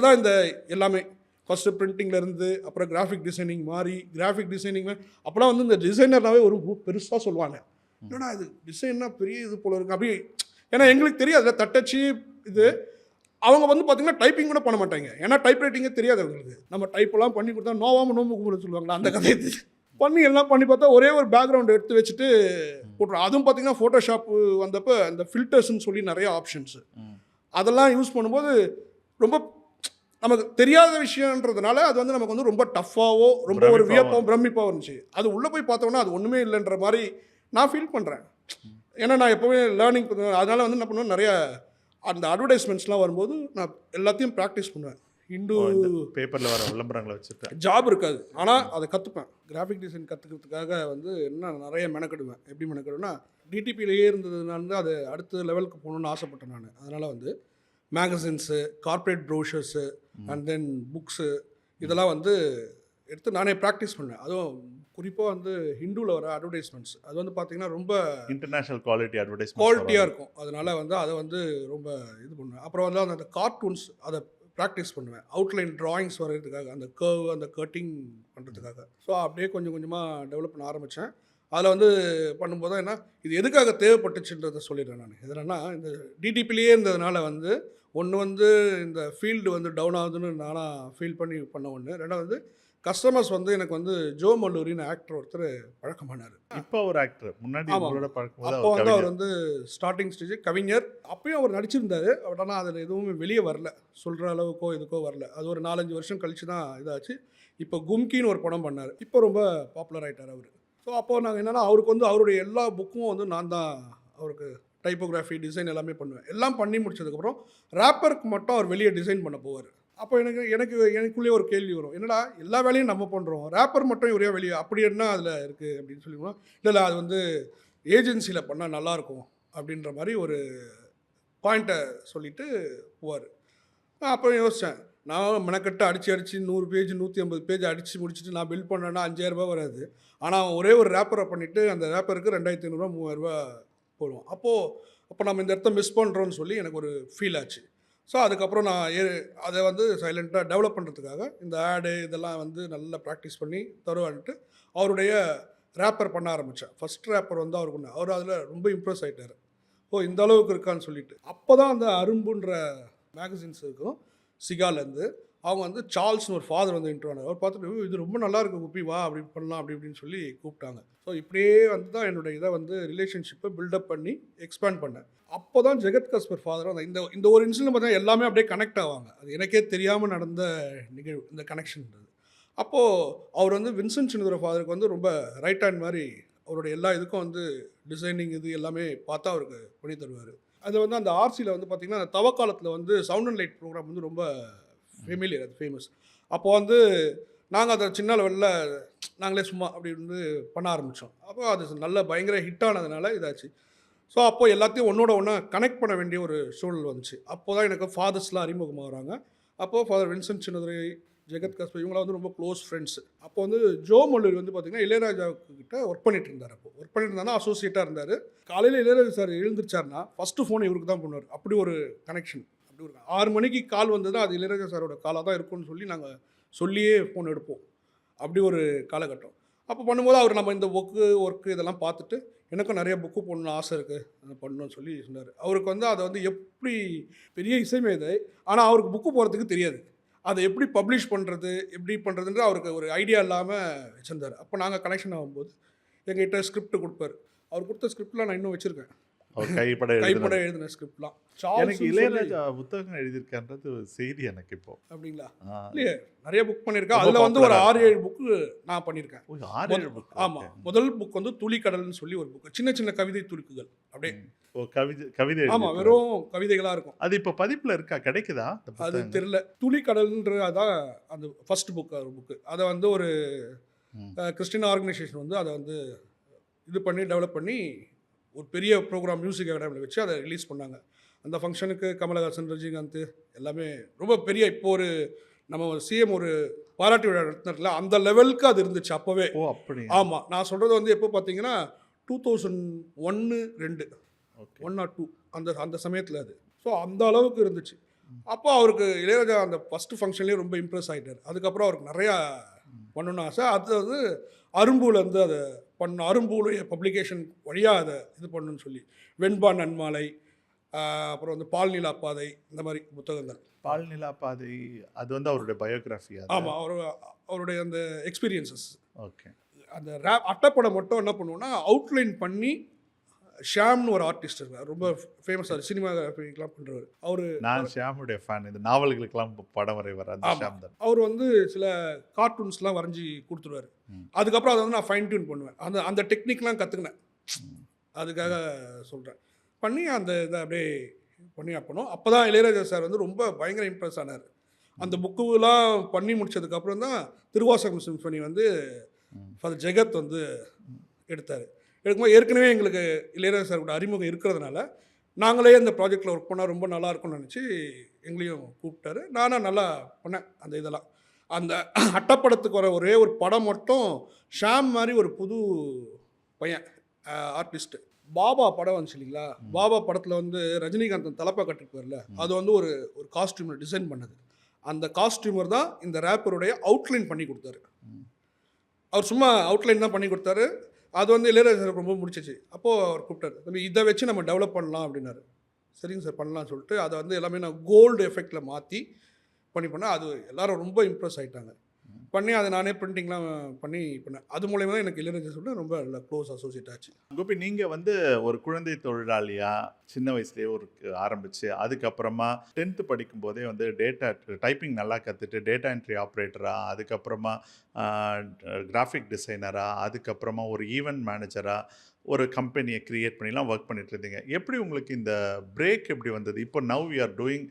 தான் இந்த எல்லாமே ஃபஸ்ட்டு பிரிண்டிங்லேருந்து அப்புறம் கிராஃபிக் டிசைனிங் மாறி, கிராஃபிக் டிசைனிங் அப்போலாம் வந்து இந்த டிசைனர்னாவே ஒரு பெருசாக சொல்லுவாங்க. என்னடா இது டிசைன்னா பெரிய இது போல இருக்குது அப்படி. ஏன்னா எங்களுக்கு தெரியாது தட்டச்சு இது. அவங்க வந்து பார்த்திங்கன்னா டைப்பிங் கூட பண்ண மாட்டாங்க. ஏன்னா டைப் ரைட்டிங்கே தெரியாது அவங்களுக்கு. நம்ம டைப்பெல்லாம் பண்ணி கொடுத்தா நோவாமல் நோம்பு கும்பிட சொல்லுவாங்களா, அந்த கதையை பண்ணி எல்லாம் பண்ணி பார்த்தா ஒரே ஒரு பேக்ரவுண்ட் எடுத்து வச்சுட்டு போட்டுருவோம். அதுவும் பார்த்திங்கன்னா ஃபோட்டோஷாப்பு வந்தப்போ அந்த ஃபில்டர்ஸ்ன்னு சொல்லி நிறைய ஆப்ஷன்ஸு அதெல்லாம் யூஸ் பண்ணும்போது ரொம்ப நமக்கு தெரியாத விஷயன்றதுனால அது வந்து நமக்கு வந்து ரொம்ப டஃப்பாகவோ ரொம்ப ஒரு வியப்பாகவும் பிரமிப்பாகவும் இருந்துச்சு. அது உள்ளே போய் பார்த்தோன்னா அது ஒன்றுமே இல்லைன்ற மாதிரி நான் ஃபீல் பண்ணுறேன். ஏன்னா நான் எப்போவுமே லேர்னிங் பண்ணுவேன். அதனால் வந்து என்ன பண்ணுவேன், நிறைய அந்த அட்வர்டைஸ்மெண்ட்ஸ்லாம் வரும்போது நான் எல்லாத்தையும் ப்ராக்டிஸ் பண்ணுவேன். பேப்பரில் வர விளம்பரங்களை வச்சுட்டு ஜாப் இருக்காது, ஆனால் அதை கற்றுப்பேன். கிராஃபிக் டிசைன் கற்றுக்கிறதுக்காக வந்து என்ன நிறைய மெனக்கெடுவேன். எப்படி மெனக்கெடுவேன்னா, டிடிபியிலேயே இருந்ததுனால அது அடுத்த லெவலுக்கு போகணுன்னு ஆசைப்பட்டேன் நான். அதனால் வந்து magazines, corporate brochures and then books இதெல்லாம் வந்து எடுத்து நானே ப்ராக்டிஸ் பண்ணேன். அதுவும் குறிப்பாக வந்து ஹிந்துவில் வர அட்வர்டைஸ்மெண்ட்ஸ் அது வந்து பார்த்திங்கன்னா ரொம்ப இன்டர்நேஷ்னல் குவாலிட்டியாக இருக்கும். அதனால் வந்து அதை வந்து ரொம்ப இது பண்ணுவேன். அப்புறம் வந்து அந்த கார்ட்டூன்ஸ் அதை ப்ராக்டிஸ் பண்ணுவேன். அவுட்லைன் ட்ராயிங்ஸ் வரைகிறதுக்காக, அந்த கர்வ் அந்த கட்டிங் பண்ணுறதுக்காக. ஸோ அப்படியே கொஞ்சம் கொஞ்சமாக டெவலப் பண்ண ஆரம்பித்தேன். அதில் வந்து பண்ணும்போது தான் என்ன இது எதுக்காக தேவைப்பட்டுச்சுன்றதை சொல்லிடுறேன் நான். எதுனா இந்த டிடிபிலேயே இருந்ததுனால வந்து ஒன்று வந்து இந்த ஃபீல்டு வந்து டவுன் ஆகுதுன்னு நானாக ஃபீல் பண்ணி பண்ண ஒன்று. ரெண்டாவது வந்து கஸ்டமர்ஸ் வந்து எனக்கு வந்து ஜோ மல்லூரின்னு ஆக்டர் ஒருத்தர் பழக்கமானார். இப்போ ஒரு ஆக்டர் முன்னாடி அப்போ வந்து அவர் வந்து ஸ்டார்டிங் ஸ்டேஜ் கவிஞர். அப்பயும் அவர் நடிச்சிருந்தார். பட் ஆனால் அதில் எதுவுமே வெளியே வரல, சொல்கிற அளவுக்கோ இதுக்கோ வரல. அது ஒரு 4-5 வருஷம் கழிச்சு தான் இதாச்சு. இப்போ கும்கின்னு ஒரு படம் பண்ணார். இப்போ ரொம்ப பாப்புலர் ஆகிட்டார் அவர். ஸோ அப்போது நாங்கள் என்னென்னா அவருக்கு வந்து அவருடைய எல்லா புக்கும் வந்து நான் தான் அவருக்கு டைப்போகிராஃபி டிசைன் எல்லாமே பண்ணுவேன். எல்லாம் பண்ணி முடிச்சதுக்கப்புறம் ரேப்பருக்கு மட்டும் அவர் வெளியே டிசைன் பண்ண போவார். அப்போ எனக்குள்ளேயே ஒரு கேள்வி வரும், என்னடா எல்லா வேலையும் நம்ம பண்ணுறோம், ரேப்பர் மட்டும் ஒரே வெளியே அப்படி என்ன அதில் இருக்குது அப்படின்னு சொல்லிடுவோம். இல்லை அது வந்து ஏஜென்சியில் பண்ணால் நல்லாயிருக்கும் அப்படின்ற மாதிரி ஒரு பாயிண்ட்டை சொல்லிவிட்டு போவார். அப்போ யோசித்தேன், நான் மெனக்கட்டு அடித்து 100 பேஜ் 150 பேஜ் அடித்து முடிச்சுட்டு நான் பில் பண்ணேன்னா 5000 ரூபா வராது. ஆனால் ஒரே ஒரு ரேப்பரை பண்ணிவிட்டு அந்த ரேப்பருக்கு 2500 3000 போடுவோம். அப்போ நம்ம இந்த இடத்த மிஸ் பண்ணுறோன்னு சொல்லி எனக்கு ஒரு ஃபீல் ஆச்சு. ஸோ அதுக்கப்புறம் நான் அதை வந்து சைலண்ட்டாக டெவலப் பண்ணுறதுக்காக இந்த ஆடு இதெல்லாம் வந்து நல்லா ப்ராக்டிஸ் பண்ணி தருவான்ட்டு அவருடைய ரேப்பர் பண்ண ஆரம்பித்தேன். ஃபஸ்ட் ரேப்பர் வந்து அவருக்கு ஒன்று அவர் அதில் ரொம்ப இம்ப்ரெஸ் ஆகிட்டார். இந்த அளவுக்கு இருக்கான்னு சொல்லிட்டு. அப்போ தான் அந்த அரும்புன்ற மேகசின்ஸ் இருக்கும் சிகாலேருந்து அவங்க வந்து சார்ல்ஸ்னு ஒரு ஃபாதர் வந்து இன்ட்ரோ ஆனார். அவர் பார்த்துட்டு இது ரொம்ப நல்லா இருக்குது குப்பி, வா அப்படி பண்ணலாம் அப்படி இப்படின்னு சொல்லி கூப்பிட்டாங்க. ஸோ இப்படியே வந்து தான் என்னோடய இதை வந்து ரிலேஷன்ஷிப்பை பில்டப் பண்ணி எக்ஸ்பேண்ட் பண்ணேன். அப்போ தான் ஜெகத் கஸ்பர் ஃபாதர் அந்த இந்த ஒரு இன்சிடென்ட் பார்த்தா எல்லாமே அப்படியே கனெக்ட் ஆவாங்க. அது எனக்கே தெரியாமல் நடந்த நிகழ்வு இந்த கனெக்ஷன்ன்றது. அப்போது அவர் வந்து வின்சென்ட் சின்னதுரை ஃபாதருக்கு வந்து ரொம்ப ரைட் ஹேண்ட் மாதிரி அவருடைய எல்லா இதுக்கும் வந்து டிசைனிங் இது எல்லாமே பார்த்தா அவருக்கு பண்ணி தருவார். அது வந்து அந்த ஆர்சியில் வந்து பார்த்திங்கன்னா அந்த தவக்காலத்தில் வந்து சவுண்ட் அண்ட் லைட் ப்ரோக்ராம் வந்து ரொம்ப ஃபெமிலியர், அது ஃபேமஸ். அப்போது வந்து நாங்கள் அதை சின்ன லெவலில் நாங்களே சும்மா அப்படி வந்து பண்ண ஆரம்பித்தோம். அப்போ அது நல்ல பயங்கர ஹிட் ஆனதுனால இதாச்சு. ஸோ அப்போது எல்லாத்தையும் ஒன்றோட ஒன்றா கனெக்ட் பண்ண வேண்டிய ஒரு சூழல் வந்துச்சு. அப்போ தான் எனக்கு ஃபாதர்ஸ்லாம் அறிமுகமாகறாங்க. அப்போது ஃபாதர் வின்சென்ட் சின்னதுரை, ஜெகத் கஸ்பர் இவங்களாம் வந்து ரொம்ப க்ளோஸ் ஃப்ரெண்ட்ஸு. அப்போ வந்து ஜோ மல்லூரி வந்து பார்த்திங்கன்னா இளையராஜாக்கிட்ட ஒர்க் பண்ணிட்டு இருந்தார். ஒர்க் பண்ணிட்டு இருந்தாருன்னா அசோசியேட்டாக இருந்தார். காலையில் இளையராஜா சார் எழுந்திரிச்சார்னா ஃபஸ்ட்டு ஃபோன் இவருக்கு தான் பண்ணுவார். அப்படி ஒரு கனெக்ஷன். அப்படி ஒரு 6 மணிக்கு கால் வந்ததுன்னா அது இளையராஜா சாரோட காலாக தான் இருக்கும்னு சொல்லி நாங்கள் சொல்லியே ஃபோன் எடுப்போம். அப்படி ஒரு காலகட்டம். அப்போ பண்ணும்போது அவர் நம்ம இந்த ஒர்க்கு இதெல்லாம் பார்த்துட்டு எனக்கும் நிறைய புக்கு போடணும்னு ஆசை இருக்குது, அதை பண்ணணும்னு சொல்லி சொன்னார். அவருக்கு வந்து அதை வந்து எப்படி பெரிய இசைமேதை, ஆனால் அவருக்கு புக்கு போகிறதுக்கு தெரியாது. அதை எப்படி பப்ளிஷ் பண்ணுறது எப்படி பண்ணுறதுன்ற அவருக்கு ஒரு ஐடியா இல்லாமல் வச்சுருந்தார். அப்போ நாங்கள் கனெக்ஷன் ஆகும்போது எங்கள்கிட்ட ஸ்கிரிப்ட் கொடுப்பார். அவர் கொடுத்த ஸ்கிரிப்டில் நான் இன்னும் வச்சுருக்கேன். அவர் கைப்பட கைப்பட எழுதுனது. எழுதின ஸ்கிரிப்ட்லாம். எனக்கு சார்ல்ஸ்னு சொல்லி இளையராஜா புத்தகம் எழுதியிருக்கான்றது ஒரு செய்தி எனக்கு இப்போ. அப்படிங்களா? ஆ. இல்லையே, நிறைய புக் பண்ணியிருக்கேன். ரொம்ப அதில் வந்து ஒரு popular-ஆ 6, 7 புக்கு நான் பண்ணியிருக்கேன். ஓ, 6, 7 புக். ஆமாம், முதல் புக் வந்து துளிக்கடல்னு சொல்லி ஒரு புக்கு, சின்ன சின்ன கவிதை துளிக்குகள் அப்படியே. ஓ, கவிதை ஆமாம், எழுதியிருக்காரு. வெறும் கவிதைகளாக இருக்கும். அது இப்போ பதிப்புல இருக்கா? கிடைக்குதா அந்த அது புத்தகம்? தெரியல. துளிக்கடல்ன்ற அதான் அந்த ஃபர்ஸ்ட் புக்கு. அதை வந்து ஒரு ம். கிறிஸ்டின் ஆர்கனைசேஷன் வந்து அதை வந்து இது பண்ணி டெவலப் பண்ணி ஒரு பெரிய ப்ரோக்ராம் மியூசிக் அகாடமியில் வச்சு அதை ரிலீஸ் பண்ணாங்க. அந்த ஃபங்க்ஷனுக்கு கமலஹாசன், ரஜினிகாந்த் எல்லாமே ரொம்ப பெரிய, இப்போ ஒரு நம்ம சிஎம் ஒரு பாராட்டு விழா நடத்தினார்ல, அந்த லெவலுக்கு அது இருந்துச்சு அப்போவே. ஓ, அப்படி. ஆமாம், நான் சொல்கிறது வந்து எப்போ பார்த்தீங்கன்னா 2001, 2, ஓகே. 1 or 2 அந்த அந்த சமயத்தில் அது. ஸோ அந்த அளவுக்கு இருந்துச்சு. அப்போ அவருக்கு இளையராஜா அந்த ஃபஸ்ட்டு ஃபங்க்ஷன்லேயே ரொம்ப இம்ப்ரெஸ் ஆகிட்டார். அதுக்கப்புறம் அவருக்கு நிறையா பண்ணணும்னு ஆசை. அது வந்து அரும்பூலேருந்து அதை பண்ணணும், அரும்பூலுடைய பப்ளிகேஷன் வழியாக அதை இது பண்ணணும்னு சொல்லி, வெண்பா நன்மாலை, அப்புறம் வந்து பால் நிலா பாதை, இந்த மாதிரி புத்தகங்கள். பால் நிலா பாதை அது வந்து அவருடைய பயோகிராஃபி. ஆமாம், அவருடைய அந்த எக்ஸ்பீரியன்சஸ். ஓகே. அந்த ரேப் அட்டைப்படம் மட்டும் என்ன பண்ணுவோன்னா அவுட்லைன் பண்ணி, ஷாம்னு ஒரு ஆர்டிஸ்ட் இருக்கார், ரொம்ப ஃபேமஸாக சினிமாகிராஃபிக்கெலாம் பண்ணுறவர். அவர் நான் ஷியாமுடைய ஃபேன். இந்த நாவல்களுக்கெல்லாம் படம் வரைவர் அந்த ஷியாம் தான். அவர் வந்து சில கார்ட்டூன்ஸ்லாம் வரைஞ்சி கொடுத்துருவார். அதுக்கப்புறம் அதை வந்து நான் ஃபைன் டியூன் பண்ணுவேன். அந்த அந்த டெக்னிக்லாம் கற்றுக்கினேன், அதுக்காக சொல்கிறேன். பண்ணி அந்த இதை அப்படியே பண்ணி அப்பணும். அப்போ தான் இளையராஜா சார் வந்து ரொம்ப பயங்கர இம்ப்ரெஸ் ஆனார். அந்த புக்குலாம் பண்ணி முடிச்சதுக்கப்புறம் தான் திருவாசகம் சிம்ஃபனி வந்து ஃபாதர் ஜெகத் வந்து எடுத்தார். எடுக்கும்போது ஏற்கனவே எங்களுக்கு இளையராஜா சார் கூட அறிமுகம் இருக்கிறதுனால நாங்களே அந்த ப்ராஜெக்டில் ஒர்க் பண்ணால் ரொம்ப நல்லா இருக்கும்னு நினச்சி எங்களையும் கூப்பிட்டாரு. நானும் நல்லா பண்ணேன் அந்த இதெல்லாம். அந்த அட்டப்படத்துக்கு வர ஒரே ஒரு படம் மட்டும் ஷாம் மாதிரி ஒரு புது பையன் ஆர்டிஸ்ட்டு, பாபா படம் வந்துச்சு இல்லைங்களா? பாபா படத்தில் வந்து ரஜினிகாந்த் தலப்பா கட்டிருப்பார்ல, அது வந்து ஒரு ஒரு காஸ்டியூமர் டிசைன் பண்ணது. அந்த காஸ்டியூமர் தான் இந்த ரேப்பருடைய அவுட்லைன் பண்ணி கொடுத்தாரு. அவர் சும்மா அவுட்லைன் தான் பண்ணி கொடுத்தாரு. அது வந்து இளையராஜா ரொம்ப முடிச்சிச்சு. அப்போது அவர் கூப்பிட்டாரு, தம்பி இதை வச்சு நம்ம டெவலப் பண்ணலாம் அப்படின்னாரு. சரிங்க சார் பண்ணலாம்னு சொல்லிட்டு அதை வந்து எல்லாமே நான் கோல்டு எஃபெக்டில் மாற்றி பண்ணேன். அது எல்லாரும் ரொம்ப இம்ப்ரெஸ் ஆகிட்டாங்க. பண்ணி அதை நானே பிரிண்டிங்லாம் பண்ணி பண்ணேன். அது மூலயமா தான் எனக்கு இளையராஜா சொல்லிட்டு ரொம்ப க்ளோஸ் அசோசியேட் ஆச்சு. கோபி, நீங்கள் வந்து ஒரு குழந்தை தொழிலாளியா சின்ன வயசுலேயே ஒரு ஆரம்பித்து அதுக்கப்புறமா 10th படிக்கும்போதே வந்து டேட்டா டைப்பிங் நல்லா கற்றுட்டு டேட்டா என்ட்ரி ஆப்ரேட்டராக, அதுக்கப்புறமா கிராஃபிக் டிசைனராக, அதுக்கப்புறமா ஒரு ஈவெண்ட் மேனேஜராக ஒரு கம்பெனியை க்ரியேட் பண்ணிலாம் ஒர்க் பண்ணிட்டு இருந்தீங்க. எப்படி உங்களுக்கு இந்த பிரேக் எப்படி வந்தது? இப்போ now you are doing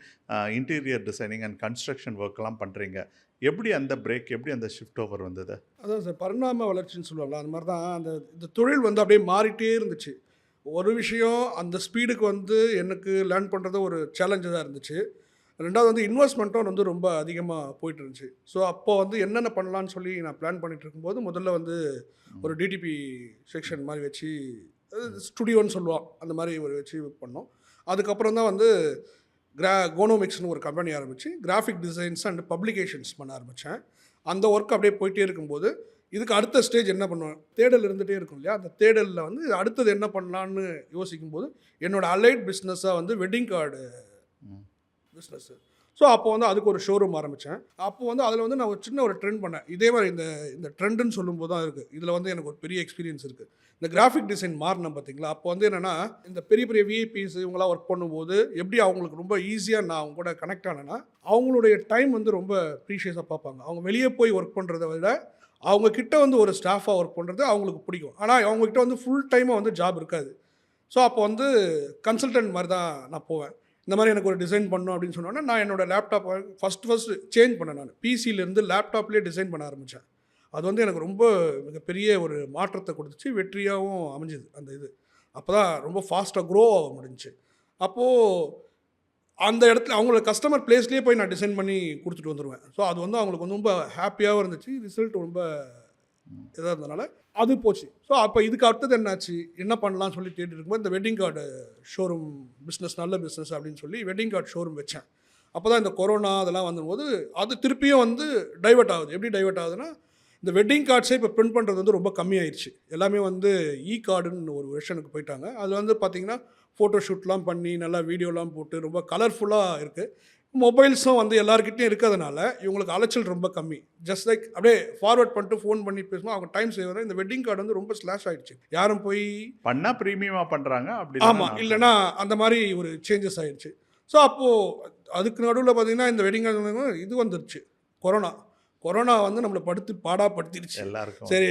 interior designing and construction ஒர்க்லாம் பண்ணுறீங்க. எப்படி அந்த பிரேக், எப்படி அந்த ஷிஃப்ட் ஓவர் வந்தது? அதான் சார், பரிணாம வளர்ச்சின்னு சொல்லுவாங்களா, அந்த மாதிரி தான் அந்த இந்த தொழில் வந்து அப்படியே மாறிட்டே இருந்துச்சு. ஒரு விஷயம் அந்த ஸ்பீடுக்கு வந்து எனக்கு லேர்ன் பண்ணுறது ஒரு சேலஞ்சு தான் இருந்துச்சு. ரெண்டாவது வந்து இன்வெஸ்ட்மெண்ட்டும் வந்து ரொம்ப அதிகமாக போயிட்டு இருந்துச்சு. ஸோ அப்போ வந்து என்னென்ன பண்ணலான்னு சொல்லி நான் பிளான் பண்ணிட்டு இருக்கும்போது முதல்ல வந்து ஒரு டிடிபி செக்ஷன் மாதிரி வச்சு, ஸ்டுடியோன்னு சொல்லுவோம், அந்த மாதிரி ஒரு வச்சு பண்ணோம். அதுக்கப்புறம் தான் வந்து கோனோமிக்ஸ்னு ஒரு கம்பெனி ஆரம்பித்து கிராஃபிக் டிசைன்ஸ் அண்ட் பப்ளிகேஷன்ஸ் பண்ண ஆரம்பித்தேன். அந்த ஒர்க் அப்படியே போயிட்டே இருக்கும்போது இதுக்கு அடுத்த ஸ்டேஜ் என்ன பண்ணுவேன், தேடல் இருந்துகிட்டே இருக்கும் இல்லையா? அந்த தேடலில் வந்து அடுத்தது என்ன பண்ணலான்னு யோசிக்கும்போது என்னோடய அலைட் பிஸ்னஸாக வந்து வெட்டிங் கார்டு பிஸ்னஸ்ஸு. ஸோ அப்போ வந்து அதுக்கு ஒரு ஷோரூம் ஆரம்பித்தேன். அப்போ வந்து அதில் வந்து நான் ஒரு சின்ன ஒரு ட்ரெண்ட் பண்ணேன். இதே மாதிரி இந்த ட்ரெண்டுன்னு சொல்லும்போது தான் இருக்குது, இதில் வந்து எனக்கு ஒரு பெரிய எக்ஸ்பீரியன்ஸ் இருக்குது. இந்த கிராஃபிக் டிசைன் மாறினேன் பார்த்தீங்களா? அப்போ வந்து என்னென்னா, இந்த பெரிய பெரிய விஐபிஸ் இவங்களாம் ஒர்க் பண்ணும்போது எப்படி அவங்களுக்கு ரொம்ப ஈஸியாக நான் அவங்க கூட கனெக்ட் ஆனேன்னா, அவங்களுடைய டைம் வந்து ரொம்ப ப்ரீஷியஸாக பார்ப்பாங்க. அவங்க வெளியே போய் ஒர்க் பண்ணுறத விட அவங்கக்கிட்ட வந்து ஒரு ஸ்டாஃபாக ஒர்க் பண்ணுறது அவங்களுக்கு பிடிக்கும். ஆனால் அவங்கக்கிட்ட வந்து ஃபுல் டைமாக வந்து ஜாப் இருக்காது. ஸோ அப்போ வந்து கன்சல்டன்ட் மாதிரி தான் நான் போவேன். இந்த மாதிரி எனக்கு ஒரு டிசைன் பண்ணணும் அப்படின்னு சொன்னோன்னா, நான் என்னோடய லேப்டாப்பை ஃபஸ்ட்டு சேஞ்ச் பண்ணேன். நான் பிசியிலேருந்து லேப்டாப்லேயே டிசைன் பண்ண ஆரம்பித்தேன். அது வந்து எனக்கு ரொம்ப மிகப்பெரிய ஒரு மாற்றத்தை கொடுத்துச்சு, வெற்றியாகவும் அமைஞ்சுது அந்த இது. அப்போ தான் ரொம்ப ஃபாஸ்ட்டாக க்ரோ ஆக முடிஞ்சிச்சு. அப்போது அந்த இடத்துல அவங்களோட கஸ்டமர் பிளேஸ்லேயே போய் நான் டிசைன் பண்ணி கொடுத்துட்டு வந்துடுவேன். ஸோ அது வந்து அவங்களுக்கு வந்து ரொம்ப ஹாப்பியாகவும் இருந்துச்சு, ரிசல்ட் ரொம்ப இதாக இருந்தனால அது போச்சு. ஸோ அப்போ இதுக்கு அடுத்தது என்னாச்சு, என்ன பண்ணலாம்னு சொல்லி தேடிட்டு இருக்கும்போது இந்த வெட்டிங் கார்டு ஷோரூம் பிஸ்னஸ் நல்ல பிஸ்னஸ் அப்படின்னு சொல்லி வெட்டிங் கார்டு ஷோரூம் வச்சேன். அப்போ தான் இந்த கொரோனா அதெல்லாம் வந்தபோது அது திருப்பியும் வந்து டைவெர்ட் ஆகுது. எப்படி டைவெர்ட் ஆகுதுன்னா, இந்த வெட்டிங் கார்ட்ஸே இப்போ பிரிண்ட் பண்ணுறது வந்து ரொம்ப கம்மியாயிடுச்சு. எல்லாமே வந்து கார்டுன்னு ஒரு வெர்ஷனுக்கு போயிட்டாங்க. அதில் வந்து பார்த்திங்கன்னா ஃபோட்டோ ஷூட்லாம் பண்ணி நல்லா வீடியோலாம் போட்டு ரொம்ப கலர்ஃபுல்லாக இருக்குது. மொபைல்ஸும் வந்து எல்லாருக்கிட்டையும் இருக்கிறதுனால இவங்களுக்கு அலைச்சல் ரொம்ப கம்மி. ஜஸ்ட் லைக் அப்படியே ஃபார்வர்ட் பண்ணிட்டு ஃபோன் பண்ணி பேசும்போது அவங்க டைம் சேவ். இந்த வெட்டிங் கார்டு வந்து ரொம்ப ஸ்லாஷ் ஆயிடுச்சு. யாரும் போய் பண்ணா பிரீமியமா பண்றாங்க. அப்படி ஆமாம், இல்லைன்னா அந்த மாதிரி ஒரு சேஞ்சஸ் ஆயிடுச்சு. ஸோ அப்போது அதுக்கு நடுவில் பார்த்தீங்கன்னா இந்த வெட்டிங் கார்டு இது வந்துருச்சு, கொரோனா. கொரோனா வந்து நம்மளை பாடாப்படுத்திடுச்சு. எல்லாருக்கும் சரி,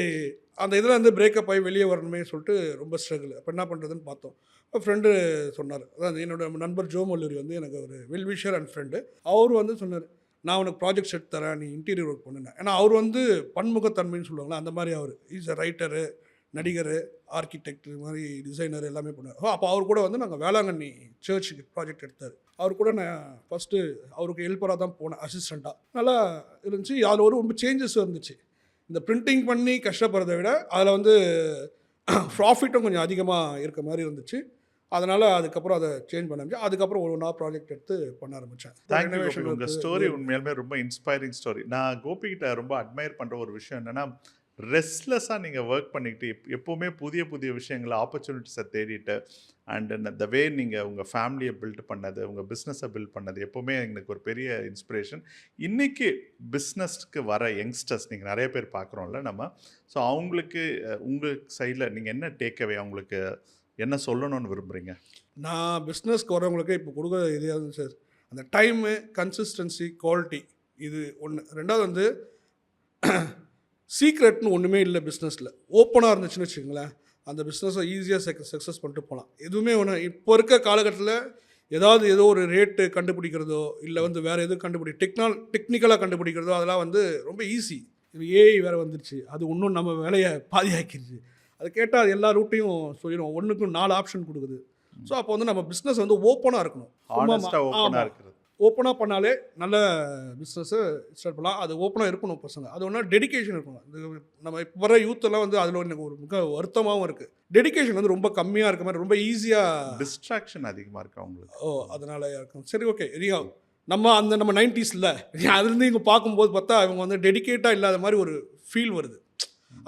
அந்த இதில் வந்து பிரேக்கப் ஆகி வெளியே வரணுமே சொல்லிட்டு ரொம்ப ஸ்ட்ரகிள். அப்போ என்ன பண்ணுறதுன்னு பார்த்தோம். இப்போ ஃப்ரெண்டு சொன்னார், அதான் என்னோட நண்பர் ஜோ மல்லூரி வந்து எனக்கு ஒரு வெல்விஷர் அண்ட் ஃப்ரெண்டு. அவர் வந்து சொன்னார், நான் உனக்கு ப்ராஜெக்ட் செட் தரேன், நீ இன்டீரியர் ஒர்க் பண்ணுனேன். ஏன்னா அவர் வந்து பன்முகத்தன்மைன்னு சொல்லுவாங்களா, அந்த மாதிரி அவர் இஸ் அ ரைட்டரு, நடிகர், ஆர்கிடெக்ட், இது மாதிரி டிசைனர் எல்லாமே பண்ணுவார். அப்போ அவர் கூட வந்து நாங்கள் வேளாங்கண்ணி சர்ச்சுக்கு ப்ராஜெக்ட் எடுத்தார். அவர் கூட நான் ஃபஸ்ட்டு அவருக்கு ஹெல்ப்பராக தான் போனேன், அசிஸ்டண்ட்டாக. நல்லா இருந்துச்சு. அதில் ஒரு ரொம்ப சேஞ்சஸ் இருந்துச்சு. இந்த பிரிண்டிங் பண்ணி கஷ்டப்படுறதை விட அதில் வந்து ப்ராஃபிட்டும் கொஞ்சம் அதிகமாக இருக்க மாதிரி இருந்துச்சு. அதனால் அதுக்கப்புறம் அதை சேஞ்ச் பண்ண ஆரம்பிச்சு. அதுக்கப்புறம் ஒரு ஒன்றா ப்ராஜெக்ட் எடுத்து பண்ண ஆரம்பித்தேன். தேங்க்யூ கோபி. உங்கள் ஸ்டோரி உண்மையாலுமே ரொம்ப இன்ஸ்பைரிங் ஸ்டோரி. நான் கோபிகிட்ட ரொம்ப அட்மையர் பண்ணுற ஒரு விஷயம் என்னென்னா, ரெஸ்ட்லெஸ்ஸாக நீங்கள் ஒர்க் பண்ணிக்கிட்டு எப்போவுமே புதிய புதிய விஷயங்களை ஆப்பர்ச்சுனிட்டிஸை தேடிட்டு அண்ட் த வே நீங்கள் உங்கள் ஃபேமிலியை பில்ட் பண்ணது, உங்கள் பிஸ்னஸை பில்ட் பண்ணது எப்போவுமே எனக்கு ஒரு பெரிய இன்ஸ்பிரேஷன். இன்றைக்கி பிஸ்னஸ்க்கு வர யங்ஸ்டர்ஸ் நீங்கள் நிறைய பேர் பார்க்குறோம்ல நம்ம. ஸோ அவங்களுக்கு உங்கள் சைடில் நீங்கள் என்ன டேக்அவே, அவங்களுக்கு என்ன சொல்லணும்னு விரும்புகிறீங்க? நான் பிஸ்னஸ்க்கு வரவங்களுக்கு இப்போ கொடுக்குற இதே சார், அந்த டைமு, கன்சிஸ்டன்சி, குவாலிட்டி, இது ஒன்று. ரெண்டாவது வந்து சீக்ரெட்னு ஒன்றுமே இல்லை பிஸ்னஸில். ஓப்பனாக இருந்துச்சுன்னு வச்சுக்கோங்களேன், அந்த பிஸ்னஸை ஈஸியாக சக்ஸஸ் பண்ணிட்டு போகலாம். எதுவுமே ஒன்று இப்போ இருக்க காலகட்டத்தில் ஏதோ ஒரு ரேட்டு கண்டுபிடிக்கிறதோ, இல்லை வந்து வேறு எதுவும் டெக்னிக்கலாக கண்டுபிடிக்கிறதோ, அதெல்லாம் வந்து ரொம்ப ஈஸி. இது ஏஐ வேறு வந்துருச்சு, அது இன்னும் நம்ம வேலையை பாதியாக்கிடுச்சு. அது கேட்டால் அது எல்லா ரூட்டையும் சொல்லிடும், ஒன்றுக்கும் 4 ஆப்ஷன் கொடுக்குது. ஸோ அப்போ வந்து நம்ம பிஸ்னஸ் வந்து ஓப்பனாக இருக்கணும். ஓப்பனாக இருக்கிறது. ஓப்பனாக பண்ணாலே நல்ல பிஸ்னஸை ஸ்டார்ட் பண்ணலாம். அது ஓப்பனாக இருக்கணும் பசங்க. அது ஒன்றா டெடிக்கேஷன் இருக்கணும். இது நம்ம இப்போ வர யூத்தெல்லாம் வந்து அதில் எனக்கு ஒரு மிக வருத்தமாகவும் இருக்குது. டெடிக்கேஷன் வந்து ரொம்ப கம்மியாக இருக்க மாதிரி, ரொம்ப ஈஸியாக டிஸ்ட்ராக்ஷன் அதிகமாக இருக்குது அவங்களுக்கு. அதனால் இருக்கும். சரி, ஓகே. நம்ம 90s அதுலேருந்து இங்கே பார்க்கும்போது பார்த்தா இவங்க வந்து டெடிக்கேட்டாக இல்லாத மாதிரி ஒரு ஃபீல் வருது.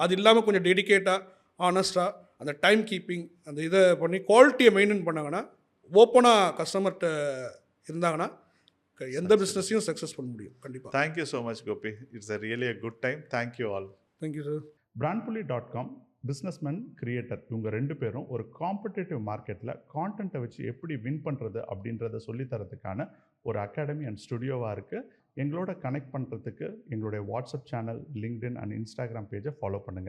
அது இல்லாமல் கொஞ்சம் டெடிக்கேட்டாக, ஆனஸ்ட்டாக, அந்த டைம் கீப்பிங், அந்த இதை பண்ணி குவாலிட்டியை மெயின்டைன் பண்ணாங்கன்னா, ஓப்பனாக கஸ்டமர்கிட்ட இருந்தாங்கன்னா எந்த பிஸ்னஸையும் சக்ஸஸ் பண்ண முடியும் கண்டிப்பாக. Thank you so much Gopi. It's really a good time. Thank you all. Thank you sir. brandpully.com businessman, creator இவங்க 2 பேரும் ஒரு காம்படிட்டிவ் மார்க்கெட்டில் கான்டென்ட்டை வச்சு எப்படி வின் பண்ணுறது அப்படின்றத சொல்லித்தரதுக்கான ஒரு அகாடமி அண்ட் ஸ்டுடியோவாக இருக்குது. எங்களோட கனெக்ட் பண்ணுறதுக்கு எங்களுடைய WhatsApp channel, LinkedIn and Instagram பேஜை ஃபாலோ பண்ணுங்கள்.